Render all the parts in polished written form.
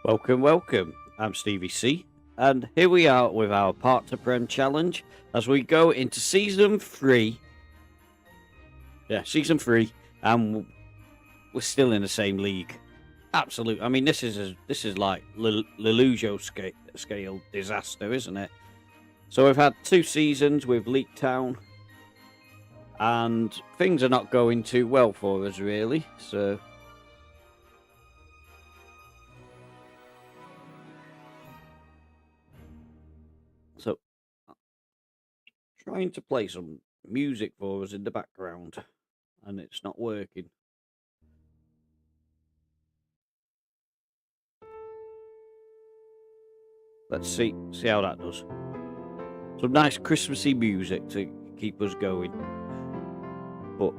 Welcome, welcome. I'm Stevie C, and here we are with our Part to Prem challenge as we go into season 3. Yeah, season 3, and we're still in the same league. Absolute. I mean, this is like Lelujo scale disaster, isn't it? So we've had 2 seasons with Leek Town, and things are not going too well for us, really. So trying to play some music for us in the background, and it's not working. Let's see how that does. Some nice Christmassy music to keep us going, but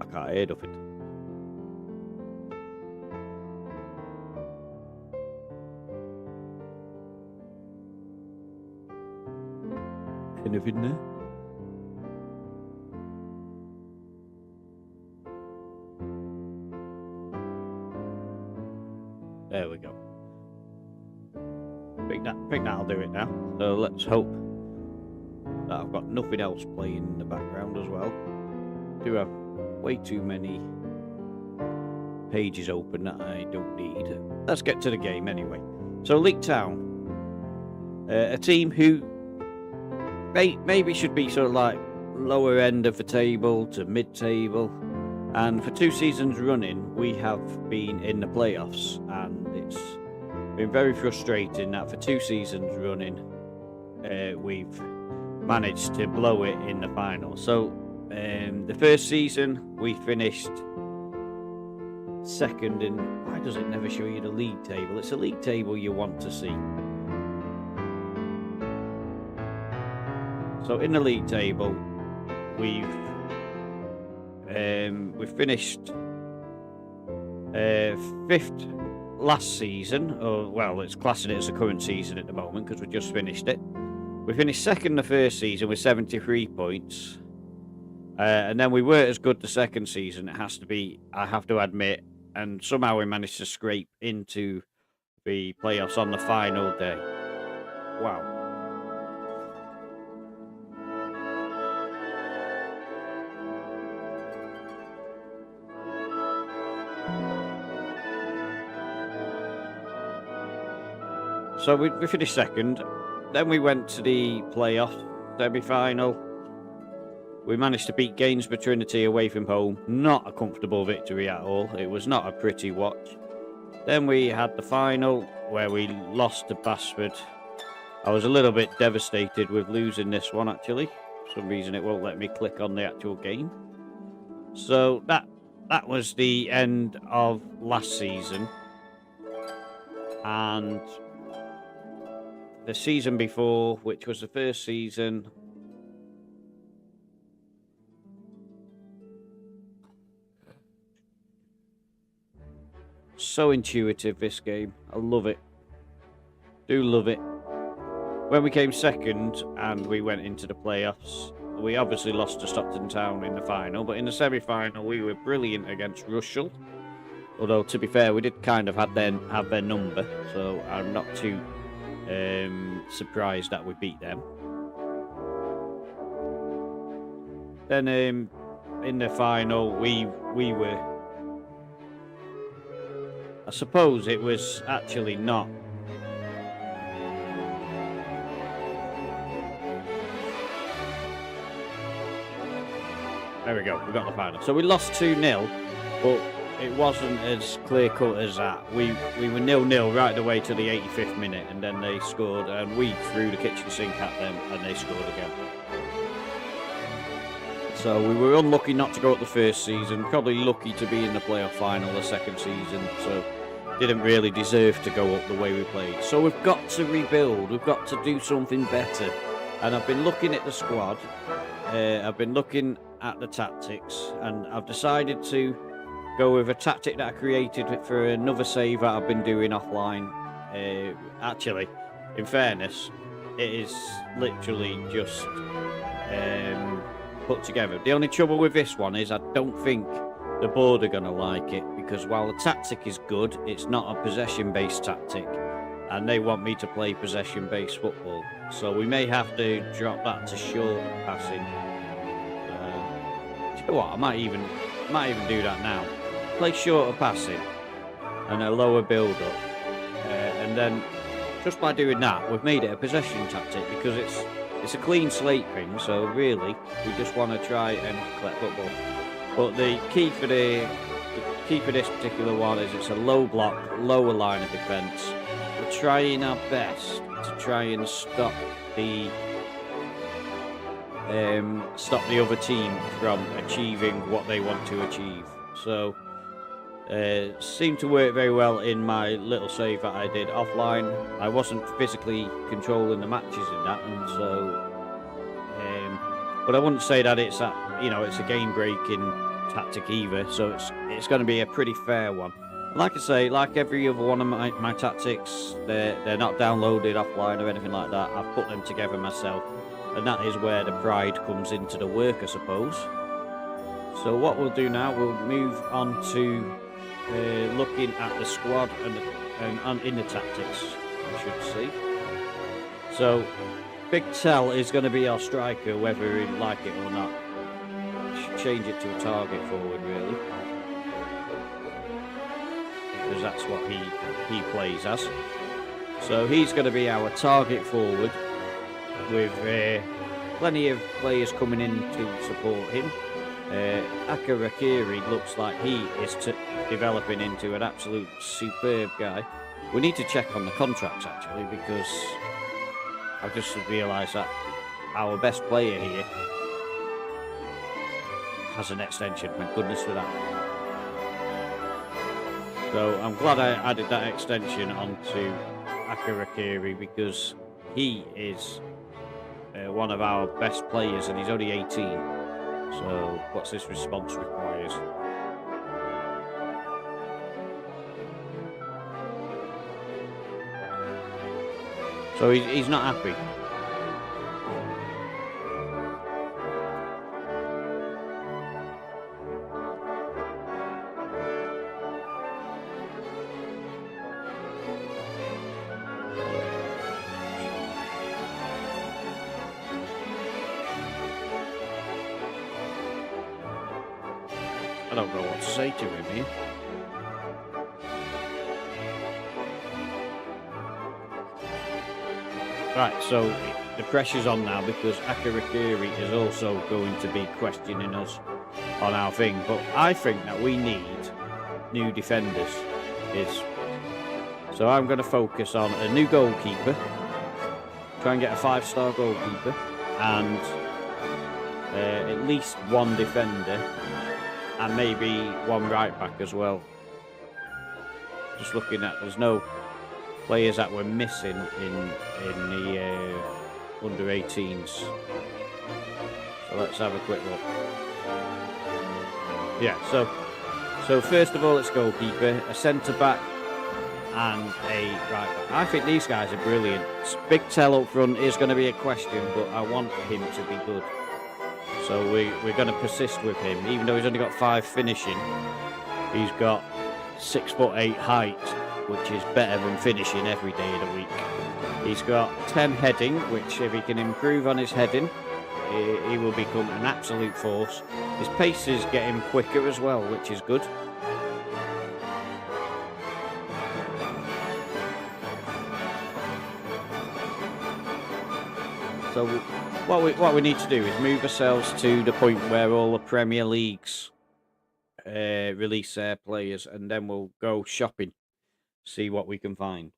I can't hear nothing. Anything there? There we go. I think that'll do it now. So let's hope that I've got nothing else playing in the background as well. I do have way too many pages open that I don't need. Let's get to the game anyway. So Leek Town, a team who maybe should be sort of like lower end of the table to mid-table, and for 2 seasons running we have been in the playoffs, and it's been very frustrating that for 2 seasons running we've managed to blow it in the final. So the first season we finished second in... Why does it never show you the league table? It's a league table you want to see. So in the league table, we've finished 5th last season. Or well, it's classing it as the current season at the moment because we just finished it. We finished 2nd the first season with 73 points, and then we weren't as good the second season. It has to be, I have to admit, and somehow we managed to scrape into the playoffs on the final day. Wow. So we finished 2nd, then we went to the playoff semi-final. We managed to beat Gainsborough Trinity away from home. Not a comfortable victory at all. It was not a pretty watch. Then we had the final where we lost to Basford. I was a little bit devastated with losing this one, actually. For some reason it won't let me click on the actual game. So that was the end of last season. And the season before, which was the first season, so intuitive, this game. I love it. Do love it. When we came 2nd and we went into the playoffs, we obviously lost to Stockton Town in the final, but in the semi-final we were brilliant against Russell. Although, to be fair, we did kind of have their number, so I'm not too surprised that we beat them. Then in the final we were, I suppose it was actually not there we go, we got the final. So we lost 2-0, but it wasn't as clear-cut as that. We were 0-0 right the way to the 85th minute, and then they scored, and we threw the kitchen sink at them, and they scored again. So we were unlucky not to go up the first season, probably lucky to be in the playoff final the second season, so didn't really deserve to go up the way we played. So we've got to rebuild, we've got to do something better. And I've been looking at the squad, I've been looking at the tactics, and I've decided to go with a tactic that I created for another save that I've been doing offline. Actually, in fairness, it is literally just put together. The only trouble with this one is I don't think the board are going to like it, because while the tactic is good, it's not a possession-based tactic, and they want me to play possession-based football. So we may have to drop that to short passing. Do you know what? I might even do that now. Play shorter passing and a lower build-up, and then just by doing that, we've made it a possession tactic, because it's a clean slate thing. So really, we just want to try and collect football. But the key for this particular one is it's a low block, lower line of defence. We're trying our best to try and stop the other team from achieving what they want to achieve. So seemed to work very well in my little save that I did offline. I wasn't physically controlling the matches in that, and so but I wouldn't say that it's a game breaking tactic either, so it's going to be a pretty fair one. Like I say, like every other one of my tactics, they're not downloaded offline or anything like that. I've put them together myself, and that is where the pride comes into the work, I suppose. So what we'll do now, we'll move on to looking at the squad and in the tactics, I should say. So Big Tell is going to be our striker, whether we like it or not. Should change it to a target forward, really, because that's what he plays as. So he's going to be our target forward, with plenty of players coming in to support him. Akarakiri looks like he is developing into an absolute superb guy. We need to check on the contracts, actually, because I've just realised that our best player here has an extension. Thank goodness for that. So I'm glad I added that extension onto Akarakiri, because he is one of our best players, and he's only 18. So what's this response requires? So he's not happy. I don't know what to say to him here. Right, so the pressure's on now, because Akarakiri is also going to be questioning us on our thing. But I think that we need new defenders. So I'm going to focus on a new goalkeeper, try and get a 5-star goalkeeper, and at least one defender, and maybe one right back as well. Just looking at, there's no players that we're missing in the under 18s. So let's have a quick look. Yeah, so first of all, it's goalkeeper, a centre back, and a right back. I think these guys are brilliant. Big Tell up front is going to be a question, but I want him to be good. So we're going to persist with him, even though he's only got 5 finishing. He's got 6'8" height, which is better than finishing every day of the week. He's got 10 heading, which if he can improve on his heading, he will become an absolute force. His pace is getting quicker as well, which is good. So what we need to do is move ourselves to the point where all the Premier Leagues release their players, and then we'll go shopping, see what we can find.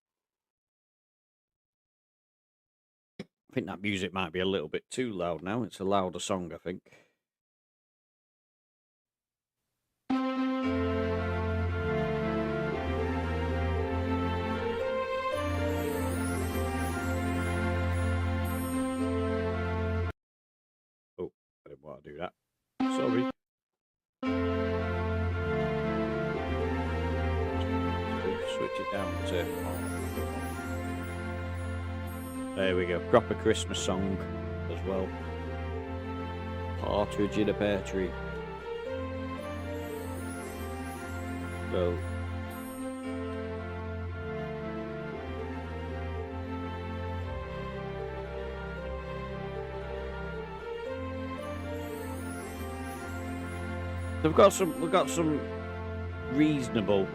I think that music might be a little bit too loud now. It's a louder song, I think. Oh, I didn't want to do that. Sorry. Switch it down to... There we go, proper Christmas song as well. Partridge in a pear tree. So we've got some reasonable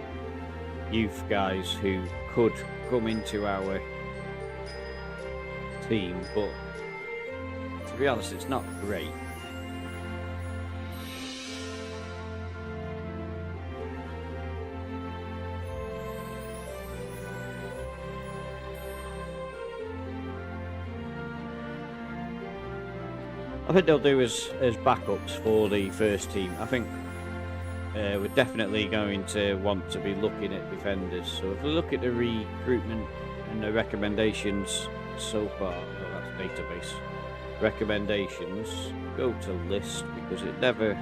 youth guys who could come into our team, but to be honest, it's not great. I think they'll do as backups for the first team. I think we're definitely going to want to be looking at defenders. So if we look at the recruitment and the recommendations so far, that's database recommendations, go to list because it never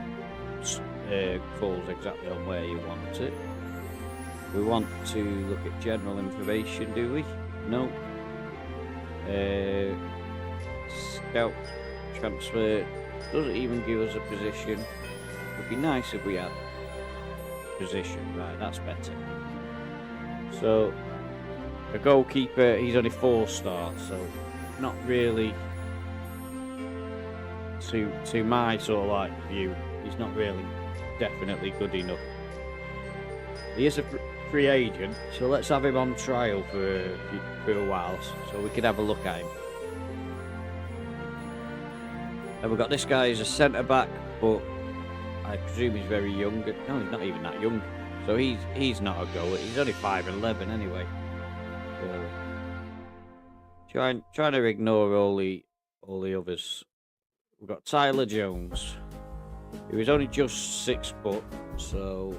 falls exactly on where you want it. We want to look at general information, do we? No. Scout transfer doesn't even give us a position. It would be nice if we had position. Right, that's better. So a goalkeeper, he's only 4 stars, so not really to my sort of like view. He's not really definitely good enough. He is a free agent, so let's have him on trial for a while, so we can have a look at him. And we've got this guy as a centre back, but I presume he's very young. No, he's not even that young. So he's not a goer. He's only 5'11" anyway. So trying to ignore all the others. We've got Tyler Jones, who is only just 6 foot, so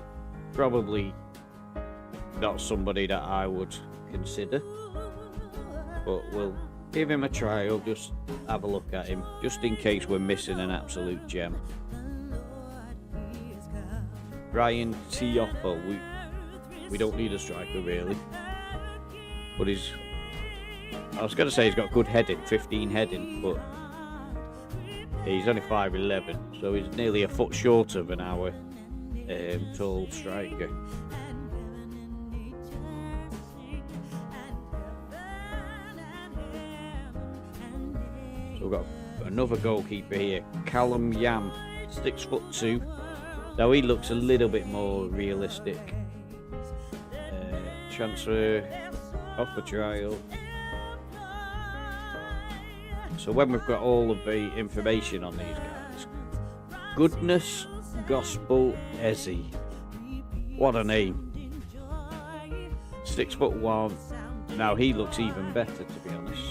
probably not somebody that I would consider. But we'll give him a trial, just have a look at him, just in case we're missing an absolute gem. Ryan Tioppo, we don't need a striker really, but I was going to say he's got good heading, 15 heading, but he's only 5'11", so he's nearly a foot shorter than our tall striker. So we've got another goalkeeper here, Callum Yam, 6'2". Now he looks a little bit more realistic. Transfer off the trial. So when we've got all of the information on these guys, Goodness Gospel Ezzy, what a name! 6'1". Now he looks even better, to be honest.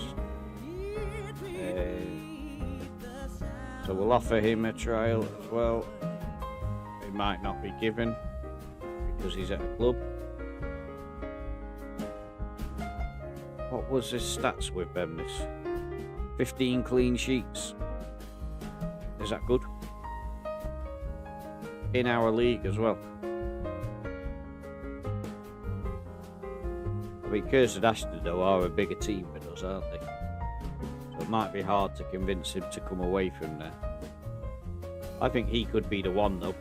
So we'll offer him a trial as well. It might not be given because he's at a club. What was his stats with them? This 15 clean sheets. Is that good? In our league as well. I mean, Cursed Ashton though are a bigger team than us, aren't they? So it might be hard to convince him to come away from there. I think he could be the one though.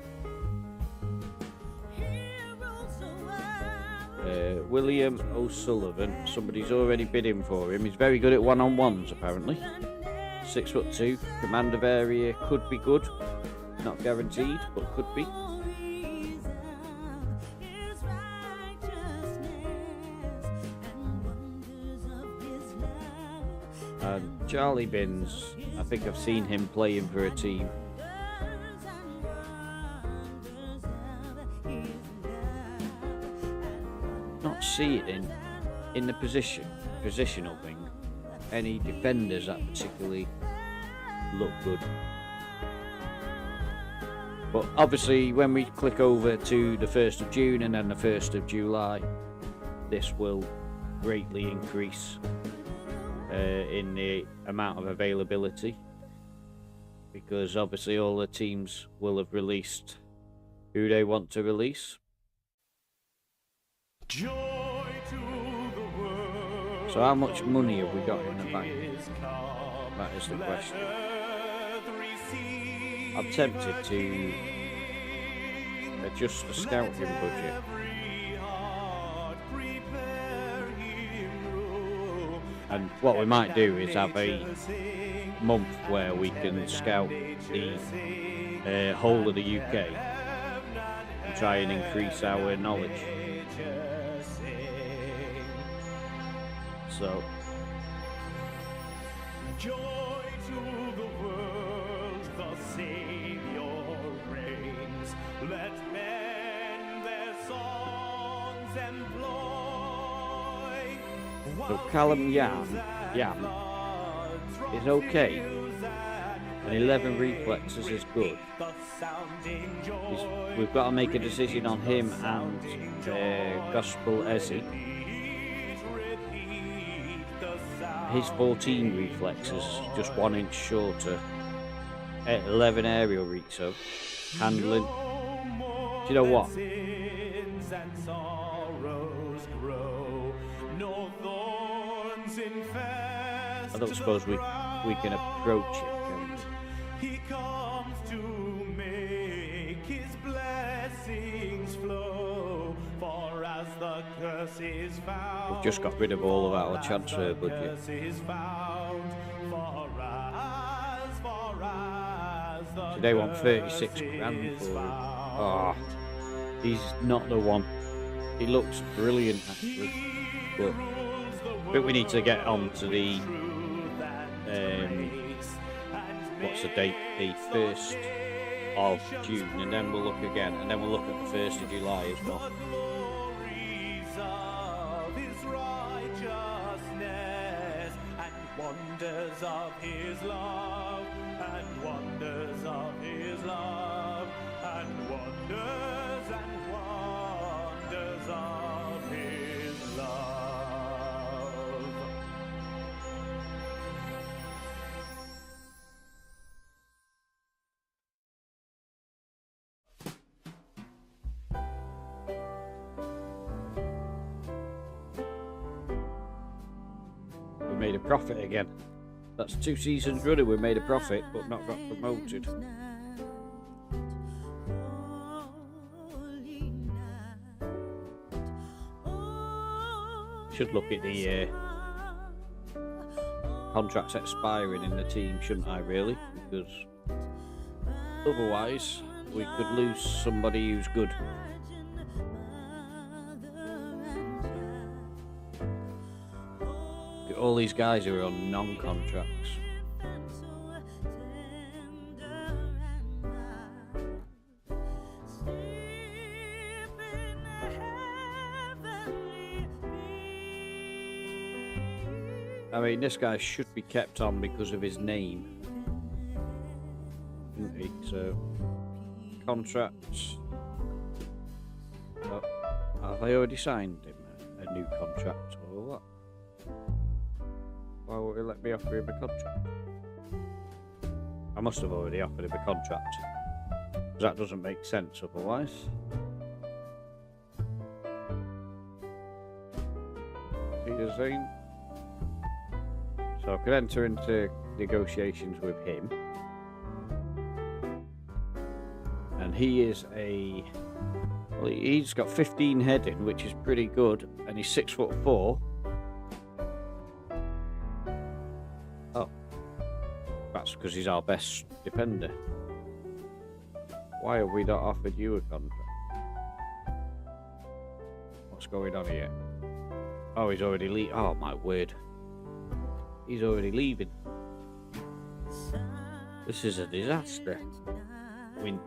William O'Sullivan, somebody's already bidding for him. He's very good at one-on-ones apparently. 6'2", command of area, could be good. Not guaranteed, but could be. And Charlie Binns, I think I've seen him playing for a team. Not seeing in the positional thing any defenders that particularly look good. But obviously when we click over to the 1st of June and then the 1st of July, this will greatly increase in the amount of availability, because obviously all the teams will have released who they want to release. So how much money have we got in the bank? That is the question. I'm tempted to adjust the scouting budget And what we might do is have a month where we can scout the whole of the UK and try and increase our knowledge. So, joy to the world, the Savior reigns. Let men their songs employ. so Callum Yam is okay, and 11 reflexes is good. We've got to make a decision on him and Gospel Ezzy. His 14 reflexes, just 1 inch shorter. 11 aerial reach, so handling. Do you know what? I don't suppose we can approach it. He comes to make his blessings flow, for as the curse is found, We've just got rid of all of our transfer budget. So they want 36 grand for him. Oh, he's not the one. He looks brilliant actually, but we need to get on to the what's the date? The 1st of June, and then we'll look again, and then we'll look at the 1st of July as well. Wonders of his love, and wonders of his love, and wonders of his love. We made a profit again. That's 2 seasons running we made a profit, but not got promoted. Should look at the contracts expiring in the team, shouldn't I, really? Because otherwise we could lose somebody who's good. All these guys who are on non-contracts. I mean, this guy should be kept on because of his name, shouldn't he? So, contracts. Oh, have I already signed him a new contract or what? Why won't he let me offer him a contract? I must have already offered him a contract, because that doesn't make sense otherwise. Peter Zane. So I could enter into negotiations with him, and he is a... well, he's got 15 heading, which is pretty good, and he's 6'4". That's because he's our best defender. Why have we not offered you a contract? What's going on here? Oh, he's already leaving. Oh, my word. He's already leaving. This is a disaster. We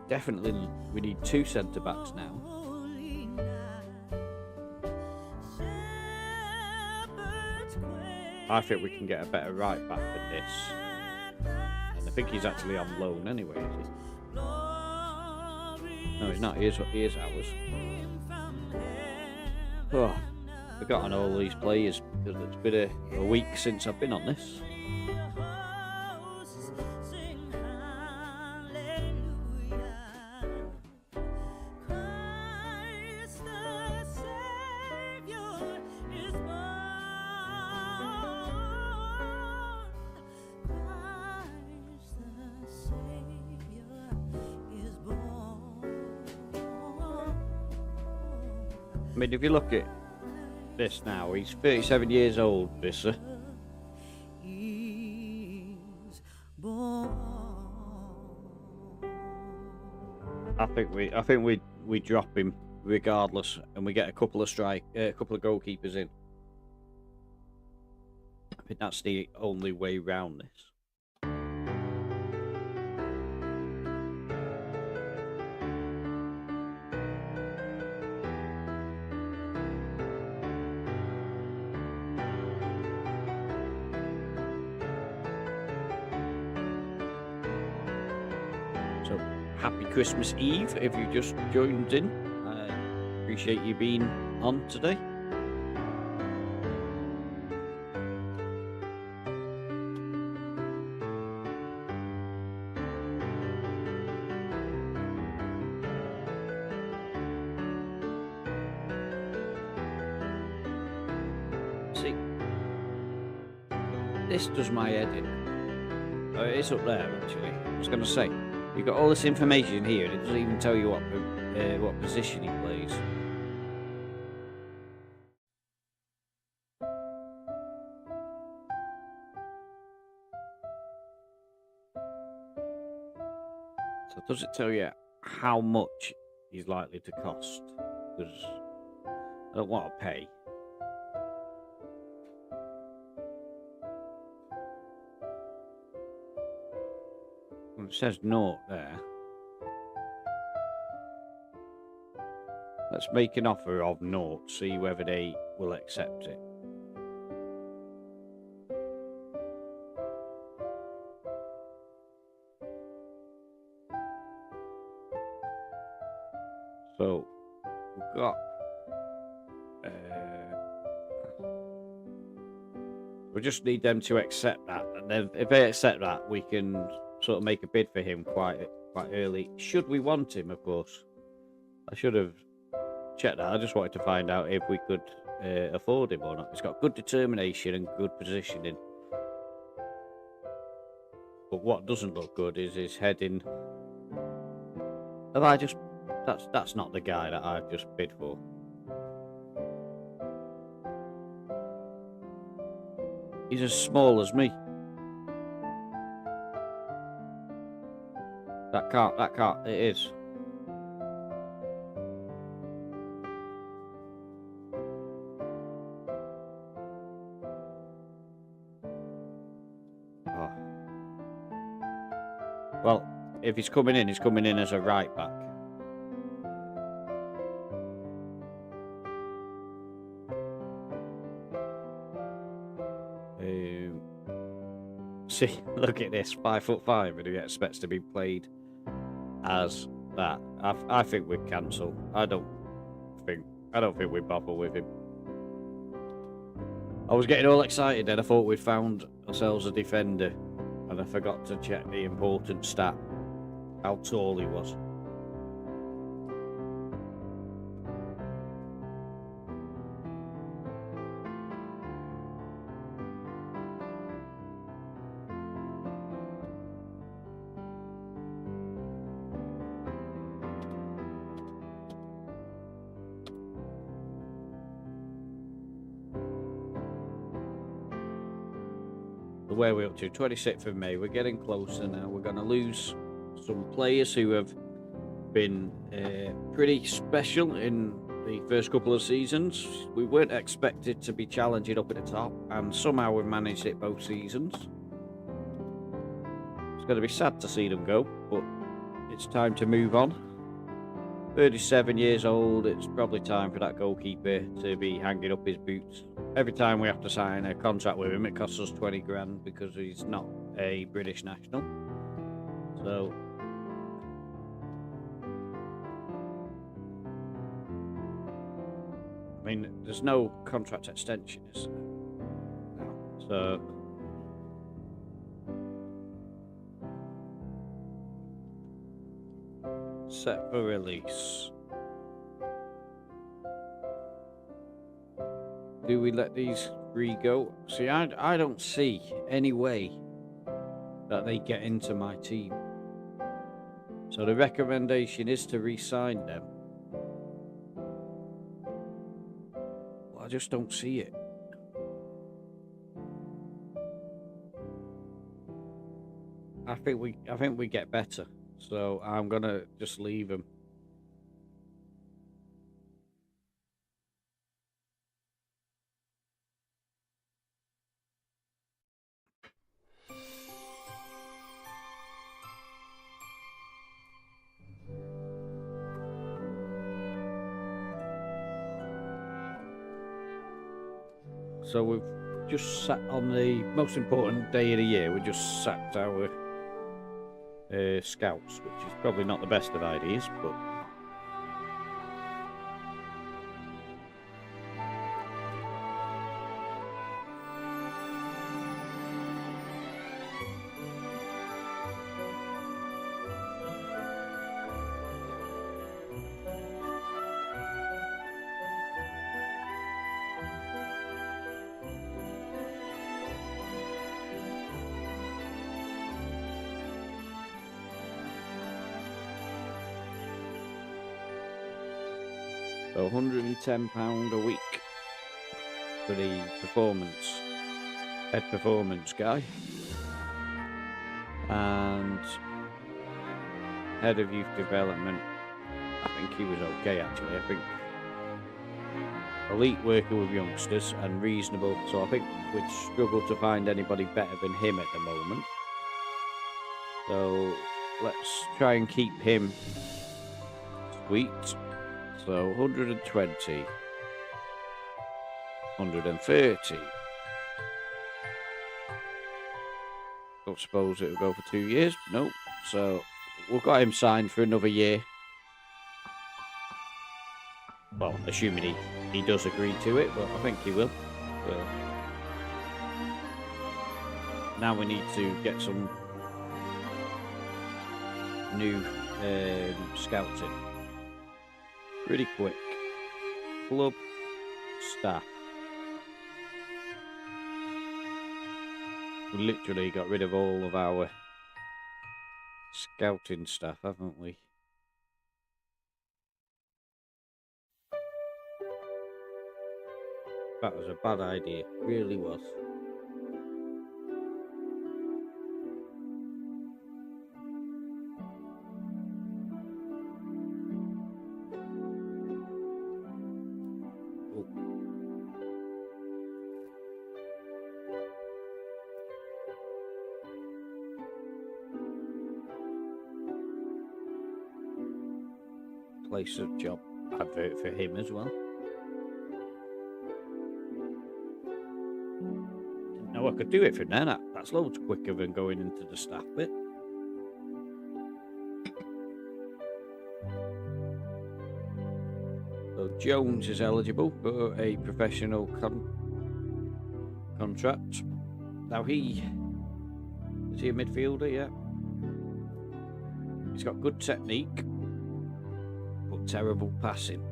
need 2 centre-backs now. I think we can get a better right-back than this. I think he's actually on loan anyway, is he? No, he's not. He is ours. Oh, I've forgotten all these players because it's been a week since I've been on this. I mean, if you look at this now, he's 37 years old, Visser. I think we drop him regardless, and we get a couple of goalkeepers in. I think that's the only way round this. So, happy Christmas Eve if you just joined in. I appreciate you being on today. See, this does my head in. Oh, it's up there actually. I was going to say, you've got all this information here, and it doesn't even tell you what position he plays. So does it tell you how much he's likely to cost? Because I don't want to pay. Well, it says naught there. Let's make an offer of naught, see whether they will accept it. So, we've got... we just need them to accept that, and then if they accept that, we can sort of make a bid for him quite early. Should we want him, of course. I should have checked that. I just wanted to find out if we could afford him or not. He's got good determination and good positioning. But what doesn't look good is his heading. Have I just... That's not the guy that I've just bid for. He's as small as me. That can't, it is. Oh. Well, if he's coming in as a right back. See, look at this, 5'5", and he expects to be played as that. I think we'd cancel. I don't think we'd bother with him. I was getting all excited then. I thought we'd found ourselves a defender, and I forgot to check the important stat, how tall he was. Where we're up to, 26th of May. We're getting closer now. We're going to lose some players who have been pretty special in the first couple of seasons. We weren't expected to be challenging up at the top, and somehow we've managed it both seasons. It's going to be sad to see them go, but it's time to move on. 37 years old, it's probably time for that goalkeeper to be hanging up his boots. Every time we have to sign a contract with him, it costs us 20 grand because he's not a British national. So, I mean, there's no contract extension, is there? No. So, set for release. Do we let these three go? See, I don't see any way that they get into my team. So the recommendation is to re-sign them. Well, I just don't see it. I think we get better. So I'm going to just leave him. So we've just sat on the most important day of the year. We just sacked our scouts, which is probably not the best of ideas, but so £110 a week for the head performance guy, and head of youth development. I think he was okay actually. I think elite working with youngsters and reasonable. So I think we'd struggle to find anybody better than him at the moment. So let's try and keep him sweet. So 120, 130. Don't suppose it will go for 2 years. Nope. So we've got him signed for another year. Well, assuming he does agree to it, but I think he will. So now we need to get some new scouts in. Pretty quick. Club staff. We literally got rid of all of our scouting staff, haven't we? That was a bad idea. It really was. Place a job advert for him as well. Didn't know I could do it from there. That's loads quicker than going into the staff bit. So Jones is eligible for a professional contract. Now is he a midfielder? Yeah. He's got good technique, but terrible passing.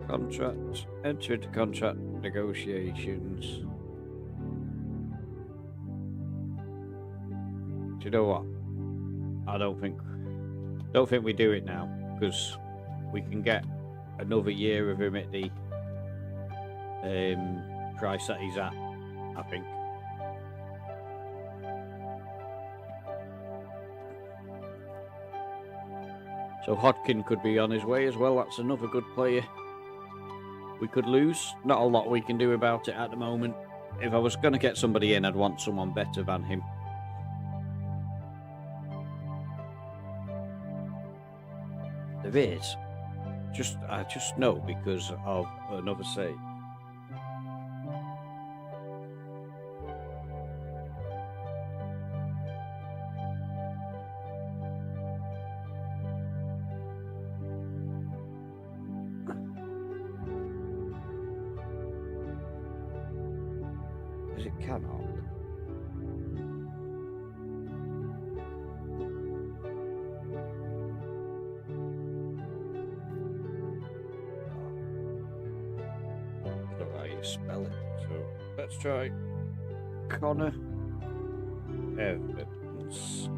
Contract, enter into contract negotiations. Do you know what? I don't think we do it now, because we can get another year of him at the price that he's at, I think. So Hodkin could be on his way as well. That's another good player we could lose. Not a lot we can do about it at the moment. If I was going to get somebody in, I'd want someone better than him. There is. I just know because of another save. Because it cannot. Spell it. So let's try Connor Evans.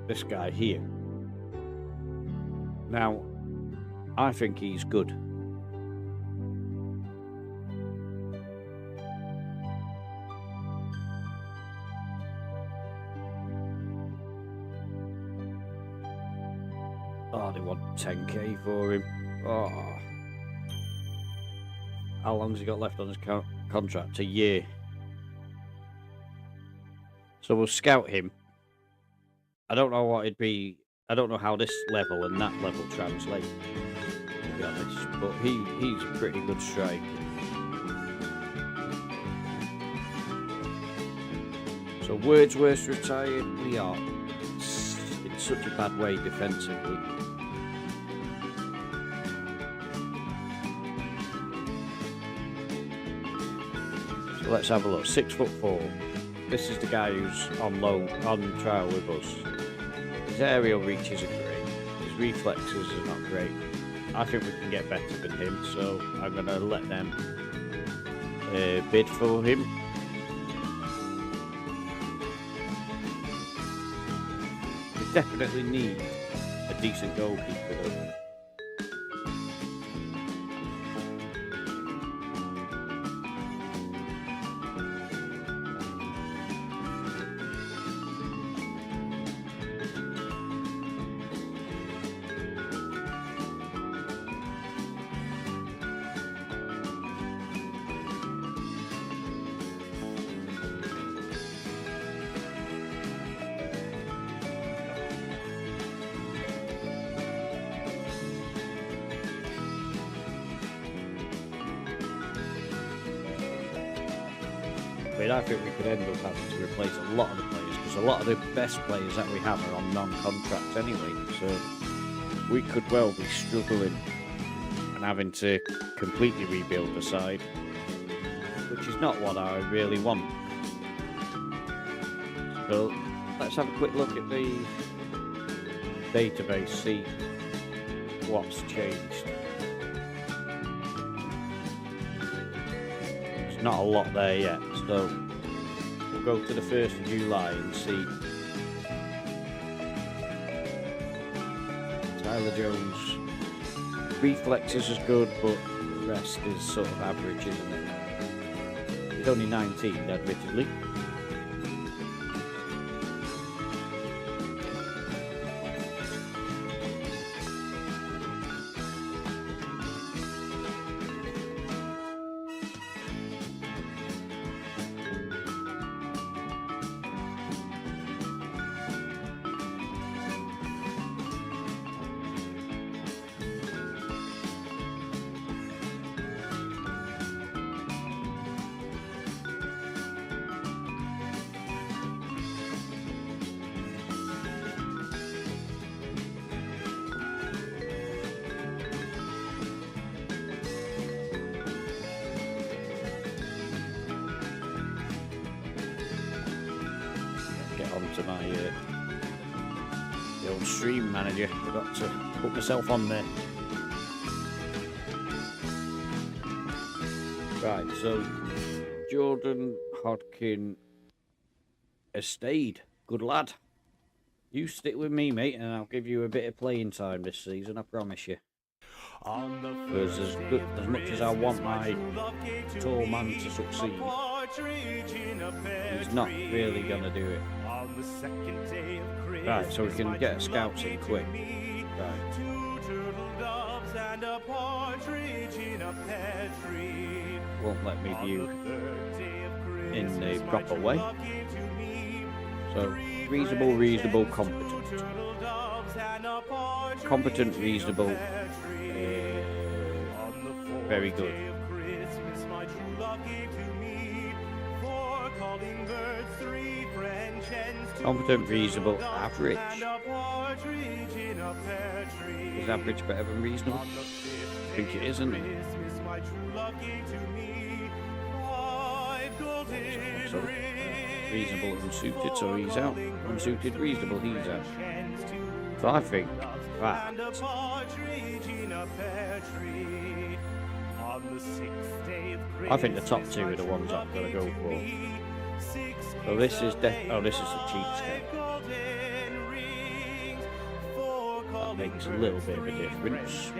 This guy here. Now, I think he's good. Oh, they want 10k for him. Oh. How long's he got left on his contract? A year. So we'll scout him. I don't know what it'd be. I don't know how this level and that level translate, to be honest. But he's a pretty good striker. So Wordsworth's retired. We are in such a bad way defensively. So let's have a look. 6'4". This is the guy who's on loan, on trial with us. His aerial reaches are great. His reflexes are not great. I think we can get better than him, so I'm going to let them bid for him. We definitely need a decent goalkeeper though. I think we could end up having to replace a lot of the players because a lot of the best players that we have are on non-contracts anyway, so we could well be struggling and having to completely rebuild the side, which is not what I really want. So let's have a quick look at the database, see what's changed. There's not a lot there yet, so we'll go to the 1st of July and see. Tyler Jones, reflexes is good, but the rest is sort of average, isn't it? He's only 19, admittedly. To my the old stream manager. Forgot to put myself on there. Right, so Jordan Hodkin Estade, good lad. You stick with me, mate, and I'll give you a bit of playing time this season, I promise you. Because as much as I want my tall man to succeed, he's not really going to do it. Right, so we can get a scouts in quick. Right. Won't let me view in the proper way. So, reasonable, competent. Competent, reasonable, very good. Competent, reasonable, average. Is average better than reasonable? I think it is, isn't it? So, reasonable, unsuited, so he's out. Unsuited, reasonable, he's out. So I think that. I think the top two are the ones I'm going to go for. So this is this is the cheapskate. makes a little bit of a difference.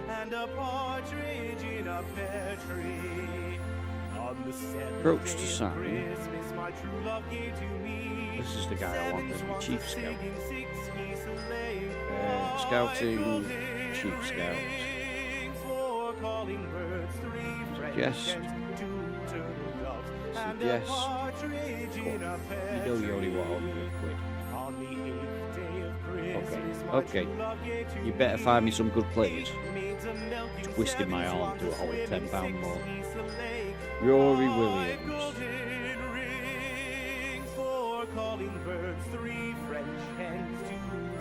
And a partridge in a pear tree. On the Approach seventh to day of sign. Christmas, my true love gave to me. This is the guy I want, the Chief Scout. Scouting, Scouting, Chief Scout. Suggest. Suggest. You know you only want 100 quid. Okay. You better find me some good players. Twisting my arm to a whole £10 more. Rory Williams.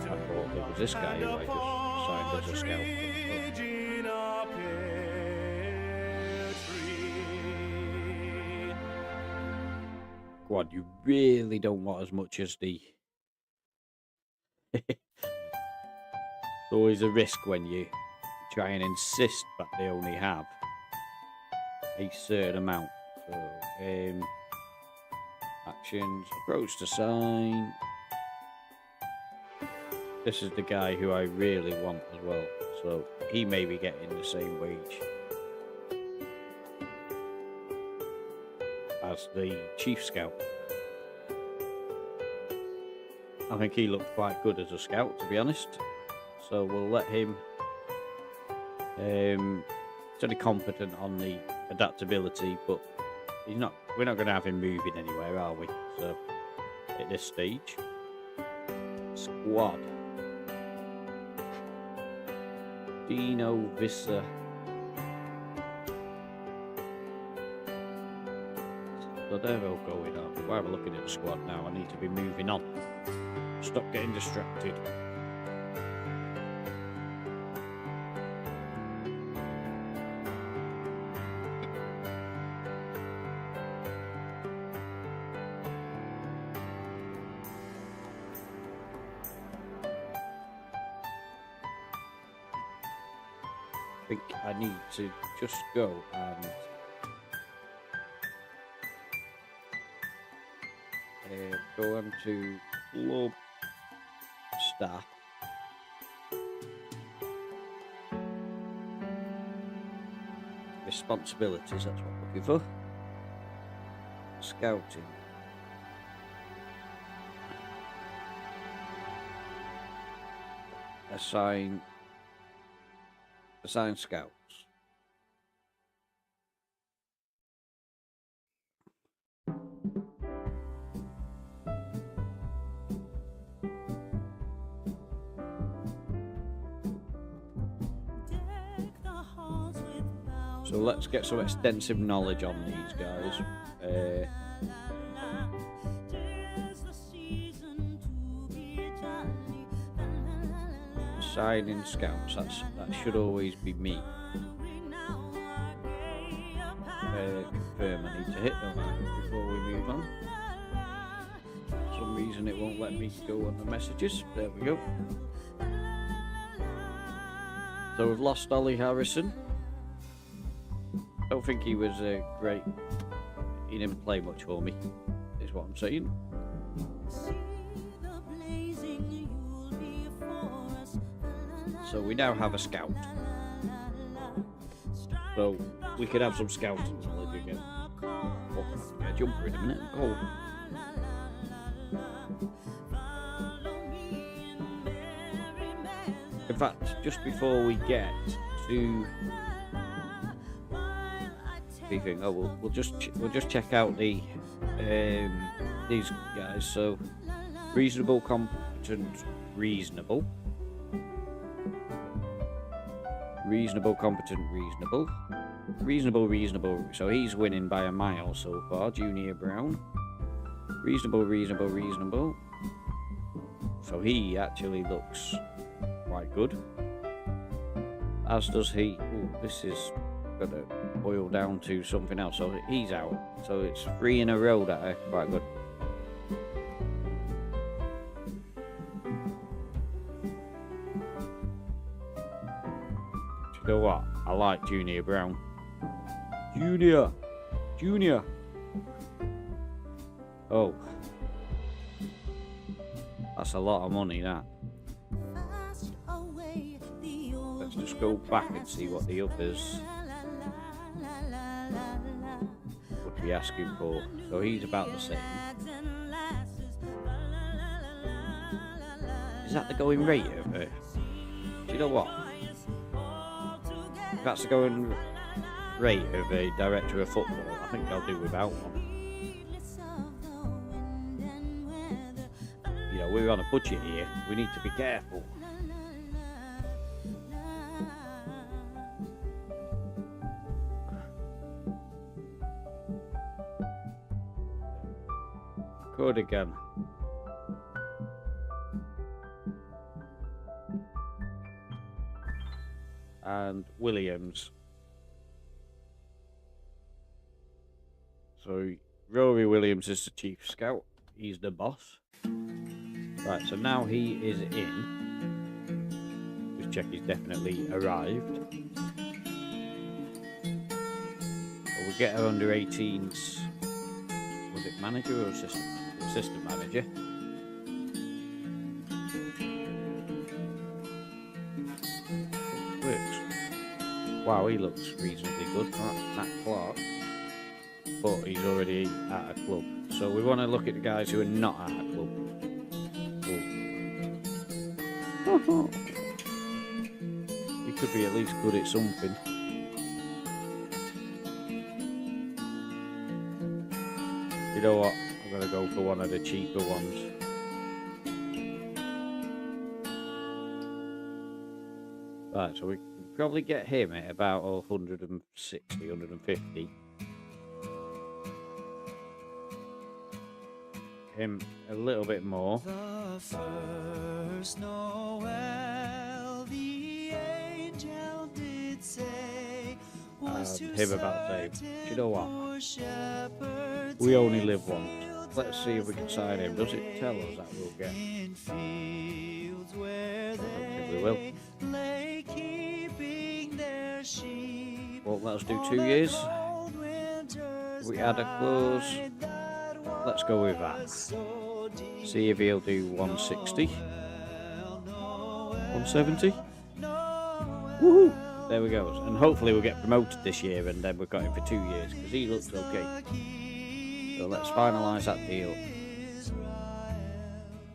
I thought it was this guy who I just signed as a scout. Go on, you really don't want as much as the... It's always a risk when you try and insist that they only have a certain amount. So, actions, approach to sign. This is the guy who I really want as well, so he may be getting the same wage as the Chief Scout. I think he looked quite good as a scout, to be honest, so we'll let him. He's only competent on the adaptability, but he's not. We're not going to have him moving anywhere, are we? So at this stage, squad. Dino Visser. So there we'll go with that. While we're looking at the squad now, I need to be moving on. Stop getting distracted. I think I need to just go and go on to club staff. Responsibilities, that's what I'm looking for. Scouting. Assign scouts. So let's get some extensive knowledge on these guys. Signing scouts, that should always be me. Confirm I need to hit them before we move on. For some reason it won't let me go on the messages. There we go. So we've lost Ollie Harrison. Don't think he was great. He didn't play much for me, is what I'm saying. So we now have a scout. So we could have some scouting knowledge again. Oh, yeah, jumper in a minute. Oh. In fact, just before we get to the thing, we'll just check out the these guys. So reasonable, competent, reasonable. Reasonable, competent, reasonable. Reasonable, reasonable. So he's winning by a mile so far, Junior Brown. Reasonable, reasonable, reasonable. So he actually looks quite good. As does he. Ooh, this is going to boil down to something else. So he's out. So it's 3 in a row that are quite good. You know what? I like Junior Brown. Junior! Oh. That's a lot of money, that. just go back and see what the others would be asking for. So he's about the same. Is that the going rate of it? Do you know what? If that's the going rate of a director of football, I think I'll do without one. You know, we're on a budget here. We need to be careful. Code again. And Williams. So Rory Williams is the chief scout. He's the boss. Right, so now he is in. Just check he's definitely arrived. So we get our under 18s. Was it manager or assistant? Assistant manager. Works. Wow, he looks reasonably good. That's Matt Clark. But he's already at a club. So we want to look at the guys who are not at a club. Oh. He could be at least good at something. You know what? I'm going to go for one of the cheaper ones. Right, so we can probably get him at about 160, 150. Him a little bit more. The first Noel, the angel did say, was to him about the same. Do you know what? shepherds We only live once. Let's see if we can sign him. Does it tell us that we'll get? in fields where I don't think we will. lay keeping their sheep. Well, let's do 2 years. We add a clause. Let's go with that. See if he'll do 160. 170. Woohoo! There we go. And hopefully we'll get promoted this year and then we've got him for 2 years because he looks okay. So let's finalise that deal.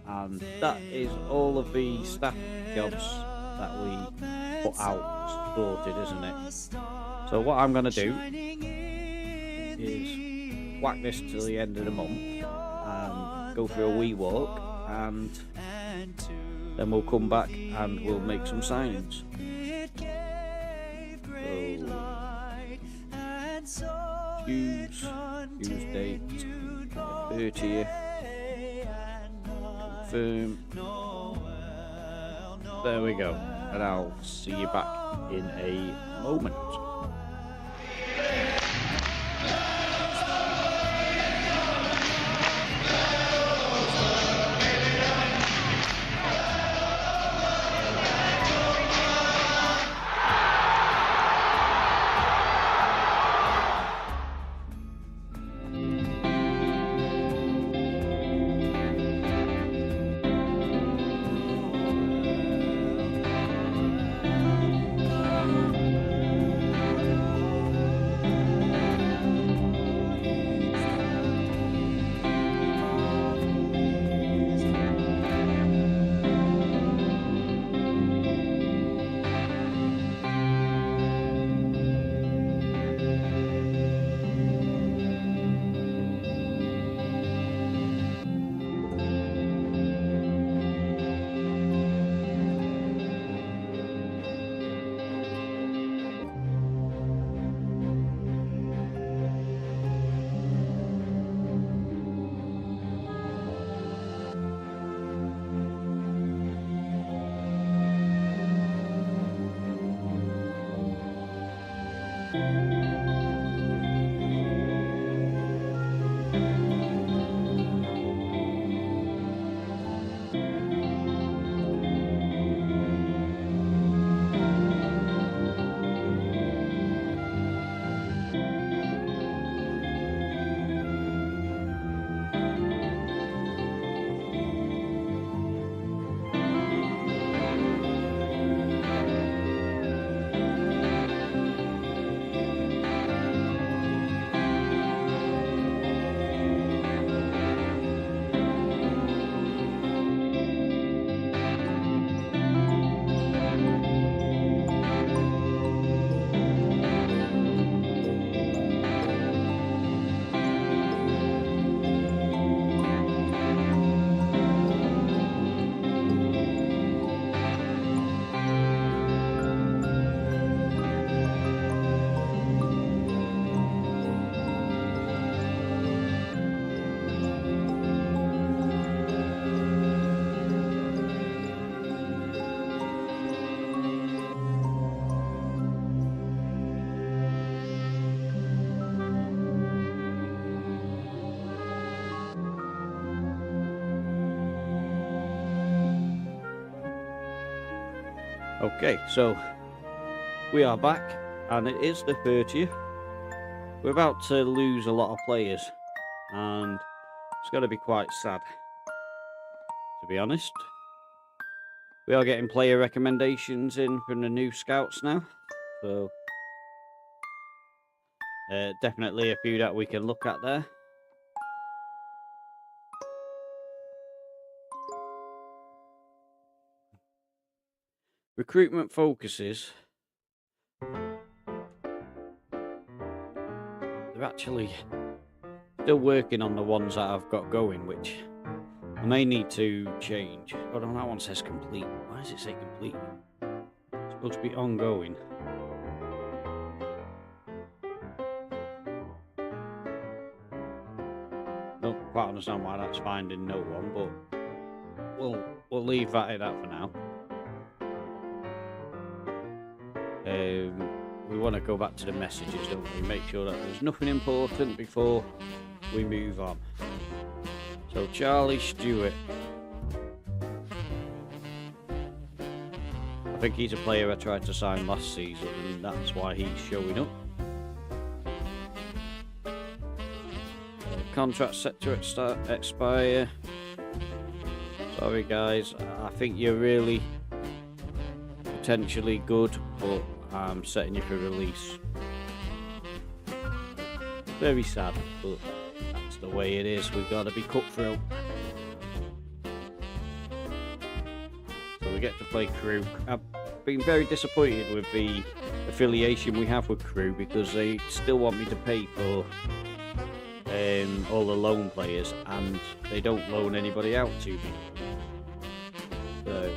And that is all of the staff jobs that we put out sorted, isn't it? So what I'm going to do is whack this till the end of the month and go for a wee walk, and then we'll come back and we'll make some signings. So Tuesday 30th, confirm. There we go, and I'll see you back in a moment. Okay, so we are back, and it is the 30th. We're about to lose a lot of players, and it's going to be quite sad, to be honest. We are getting player recommendations in from the new scouts now, so definitely a few that we can look at there. Recruitment focuses. They're actually still working on the ones that I've got going, which I may need to change. Oh no, that one says complete. Why does it say complete? It's supposed to be ongoing. Don't quite understand why that's finding no one, but we'll leave that at that for now. We want to go back to the messages, don't we? Make sure that there's nothing important before we move on. So Charlie Stewart, I think he's a player I tried to sign last season, and that's why he's showing up. Contract set to expire. Sorry guys, I think you're really potentially good, but I'm setting you for release. Very sad, but that's the way it is. We've got to be cutthroat. So we get to play Crew. I've been very disappointed with the affiliation we have with Crew, because they still want me to pay for all the loan players, and they don't loan anybody out to me. So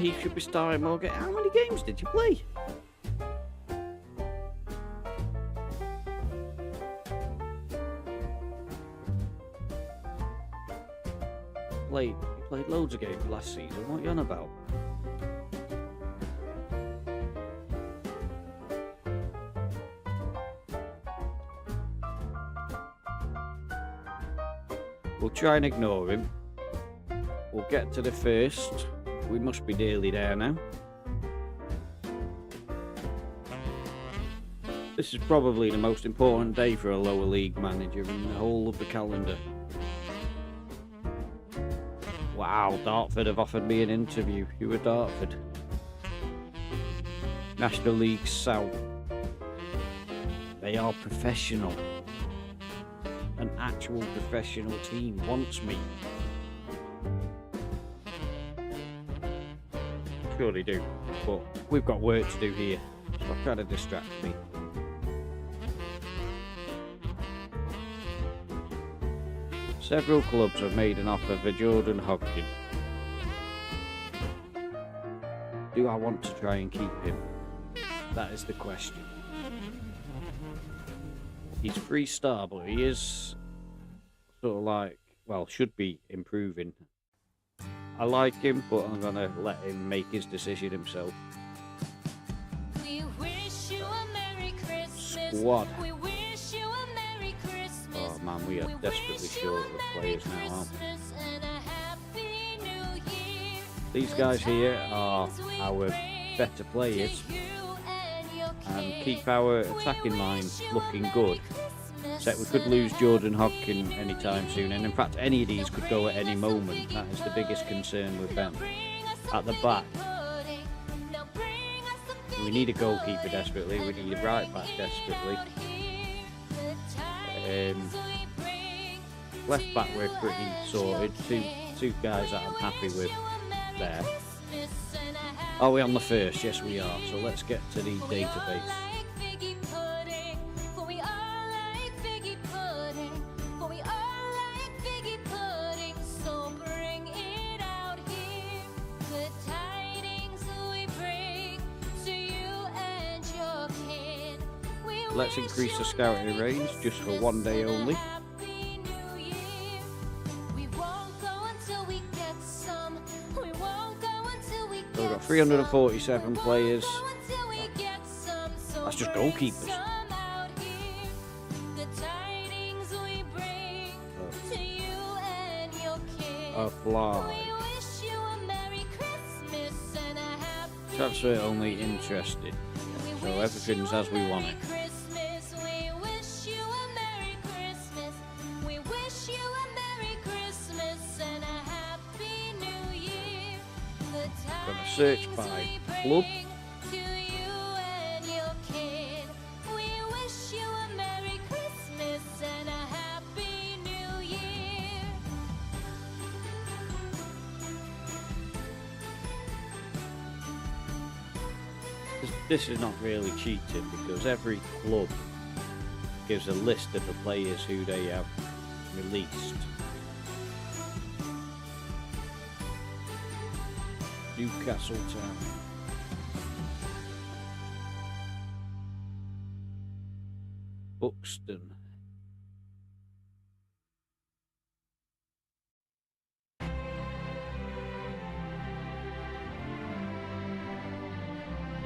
he should be starting more games. How many games did you play? You played loads of games last season. What are you on about? We'll try and ignore him. We'll get to the first. We must be nearly there now. This is probably the most important day for a lower league manager in the whole of the calendar. Wow, Dartford have offered me an interview. Who are Dartford? National League South. They are professional. An actual professional team wants me. Sure they do, but we've got work to do here. Stop trying to distract me. Several clubs have made an offer for Jordan Hodgkin. Do I want to try and keep him? That is the question. He's 3-star, but he is sort of like, well, should be improving. I like him, but I'm going to let him make his decision himself. We wish you a Merry Christmas. Squad. We wish you a Merry Christmas. Oh man, we are desperately short of players now, aren't we? These guys here are our better players and keep our attacking line looking good. Except we could lose Jordan Hodgkin anytime soon, and in fact any of these could go at any moment. That is the biggest concern with them. At the back, we need a goalkeeper desperately, we need a right back desperately. Left back we're pretty sorted, two guys that I'm happy with there. Are we on the first? Yes we are, so let's get to the database. Let's increase the scouting range just for one day only. So we've got 347 players. That's just goalkeepers. a fly. We wish you a Merry Christmas and a Happy Transfer only interested. So everything's as we want it. Christmas. We wish you a Merry Christmas. We wish you a Merry Christmas and a Happy New Year. The Gonna search by tidings we club. bring to you and your kid. We wish you a Merry Christmas and a Happy New Year. This is not really cheating because every club gives a list of the players who they have released. Newcastle Town. Buxton.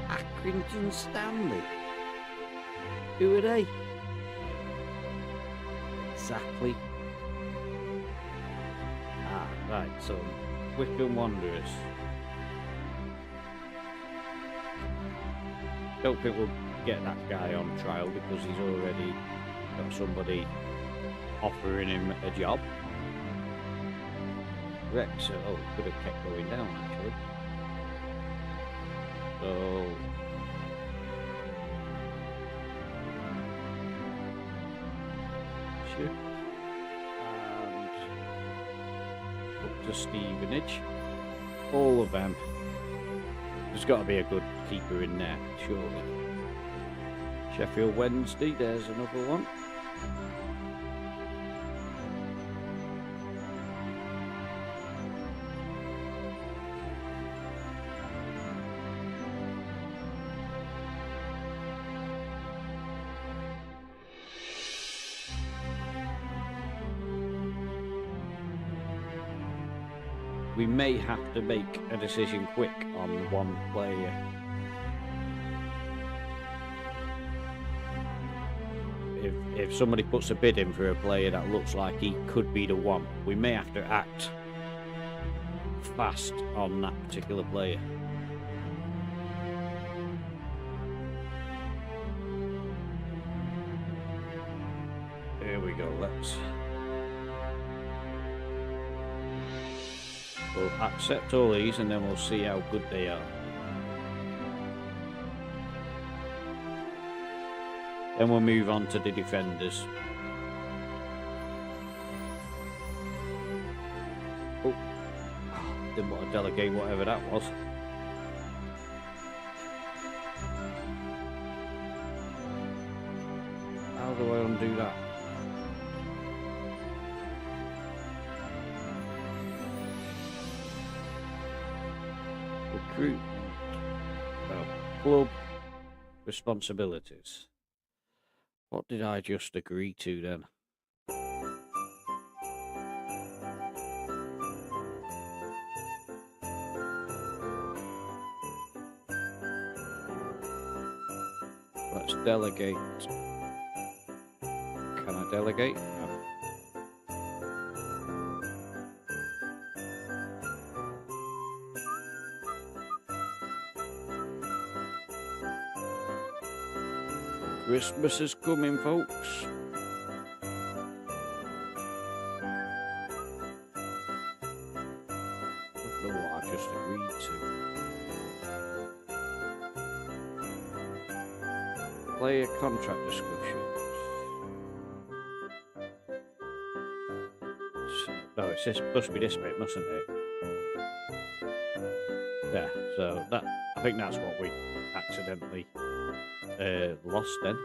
Accrington Stanley. Who are they? Exactly. Ah, right, so Wycombe Wanderers. Don't think we'll get that guy on trial because he's already got somebody offering him a job. Rex, oh, could have kept going down actually. So ship and up to Stevenage. All of them. There's got to be a good keeper in there, surely. Sheffield Wednesday, there's another one. We may have to make a decision quick on one player. If somebody puts a bid in for a player that looks like he could be the one, we may have to act fast on that particular player. Here we go, we'll accept all these and then we'll see how good they are. Then we'll move on to the defenders. Oh, didn't want to delegate whatever that was. How do I undo that? Recruit. Well, club responsibilities. What did I just agree to then? Let's delegate. Can I delegate? No. Christmas is coming, folks. I don't know what I just agreed to. Player contract discussions. No, it's this, must be this bit, mustn't it? Yeah, so that, I think that's what we accidentally lost then.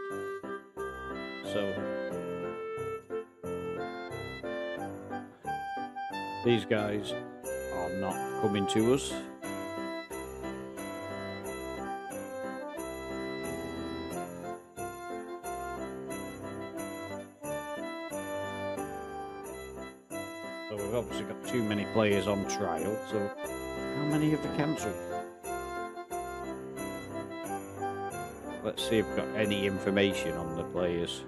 So these guys are not coming to us. So we've obviously got too many players on trial, so how many have they cancelled? Let's see if we've got any information on the players.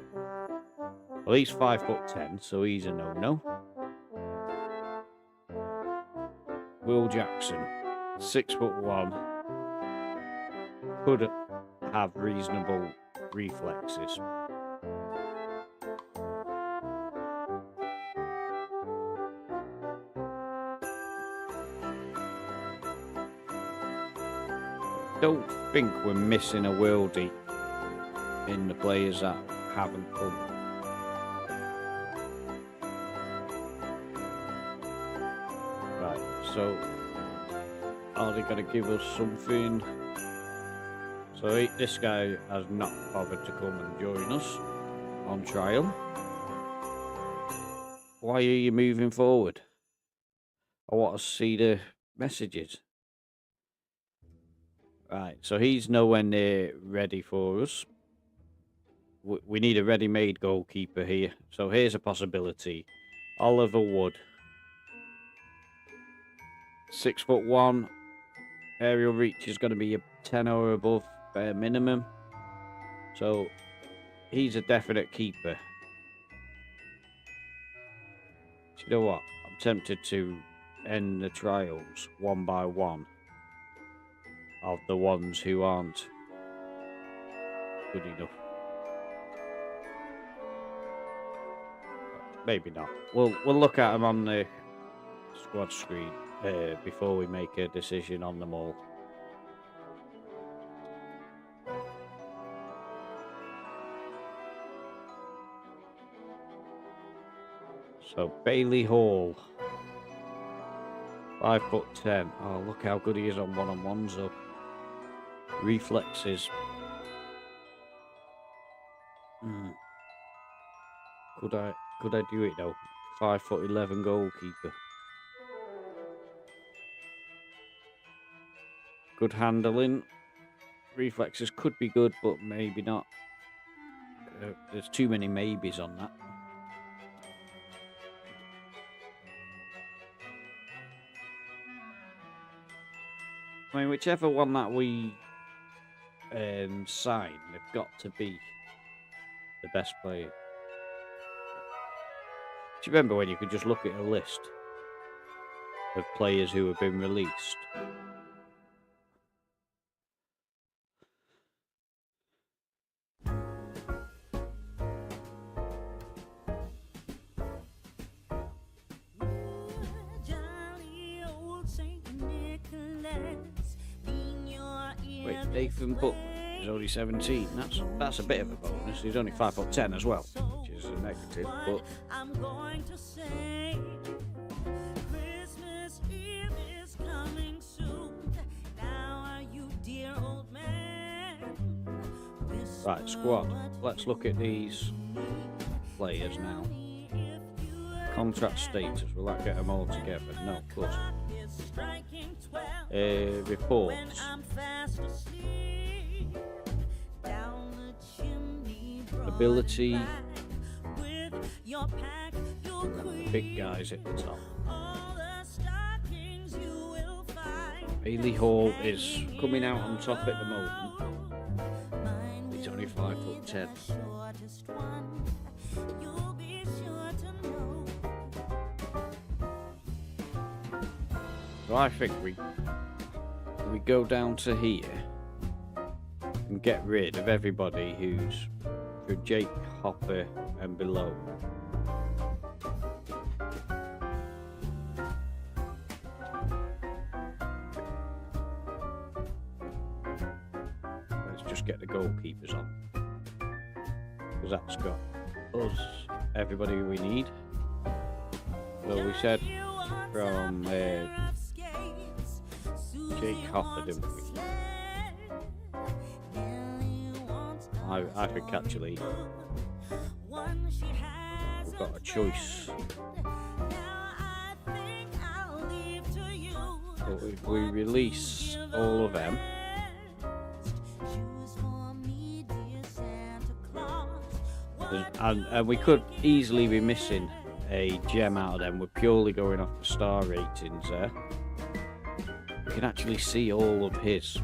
Well, he's 5'10", so he's a no-no. Will Jackson, 6'1", could have reasonable reflexes. Don't think we're missing a worldie in the players that haven't come. Right, so are they going to give us something? So this guy has not bothered to come and join us on trial. Why are you moving forward? I want to see the messages. Right, so he's nowhere near ready for us. We need a ready-made goalkeeper here. So here's a possibility. Oliver Wood. 6'1". Aerial reach is going to be a 10 or above bare minimum. So he's a definite keeper. Do you know what? I'm tempted to end the trials one by one of the ones who aren't good enough. Maybe not. We'll look at them on the squad screen before we make a decision on them all. So Bailey Hall, 5'10". Oh, look how good he is on one-on-ones though. Reflexes. Could I do it though? 5'11" goalkeeper. Good handling. Reflexes could be good, but maybe not. There's too many maybes on that. I mean, whichever one that we sign, they've got to be the best player. Do you remember when you could just look at a list of players who have been released? Wait, Nathan Butler is only 17. That's a bit of a bonus. He's only 5'10" as well, which is a negative. But I'm going to say Christmas Eve is coming soon. Now are you, dear old man? right, squad. Let's look at these players now. Contract status. Will that get them all together? No, of course. Reports. Ability. Big guys at the top. Bailey Hall is coming out on top at the moment. He's only 5'10". So I think we go down to here and get rid of everybody who's for Jake Hopper and below. Let's just get the goalkeepers on, because that's got us, everybody we need. So we said from Jake Hopper, didn't we? I think actually we've got a choice. But if we release all of them, and we could easily be missing a gem out of them. We're purely going off the star ratings there. We can actually see all of his.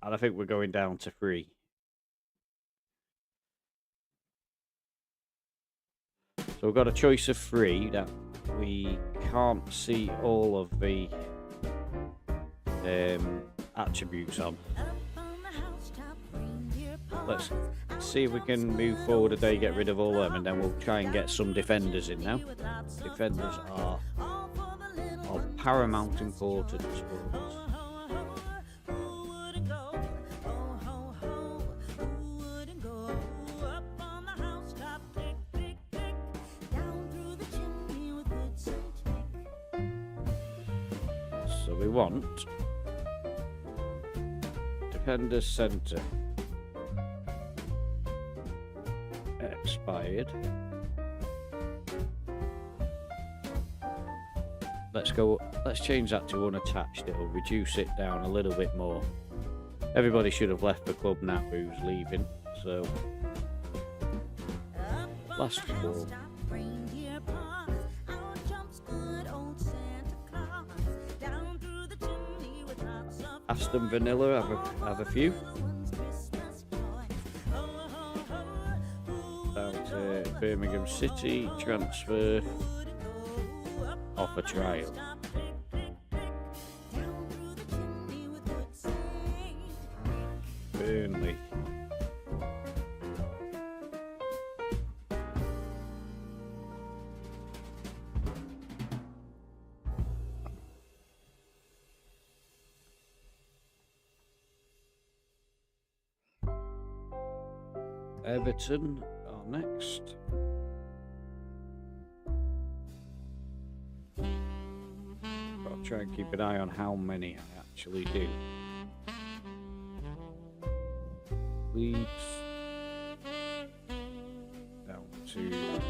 And I think we're going down to 3. So we've got a choice of 3 that we can't see all of the attributes on. Let's see if we can move forward a day, get rid of all them, and then we'll try and get some defenders in now. Defenders are of paramount importance for us. So we want defenders centre. Expired. Let's change that to unattached. It'll reduce it down a little bit more. Everybody should have left the club now who's leaving, so last four. Aston Vanilla have a few. Down to Birmingham City, transfer, off a trial. Burnley. Everton are next. I'll try and keep an eye on how many I actually do. Leeds down to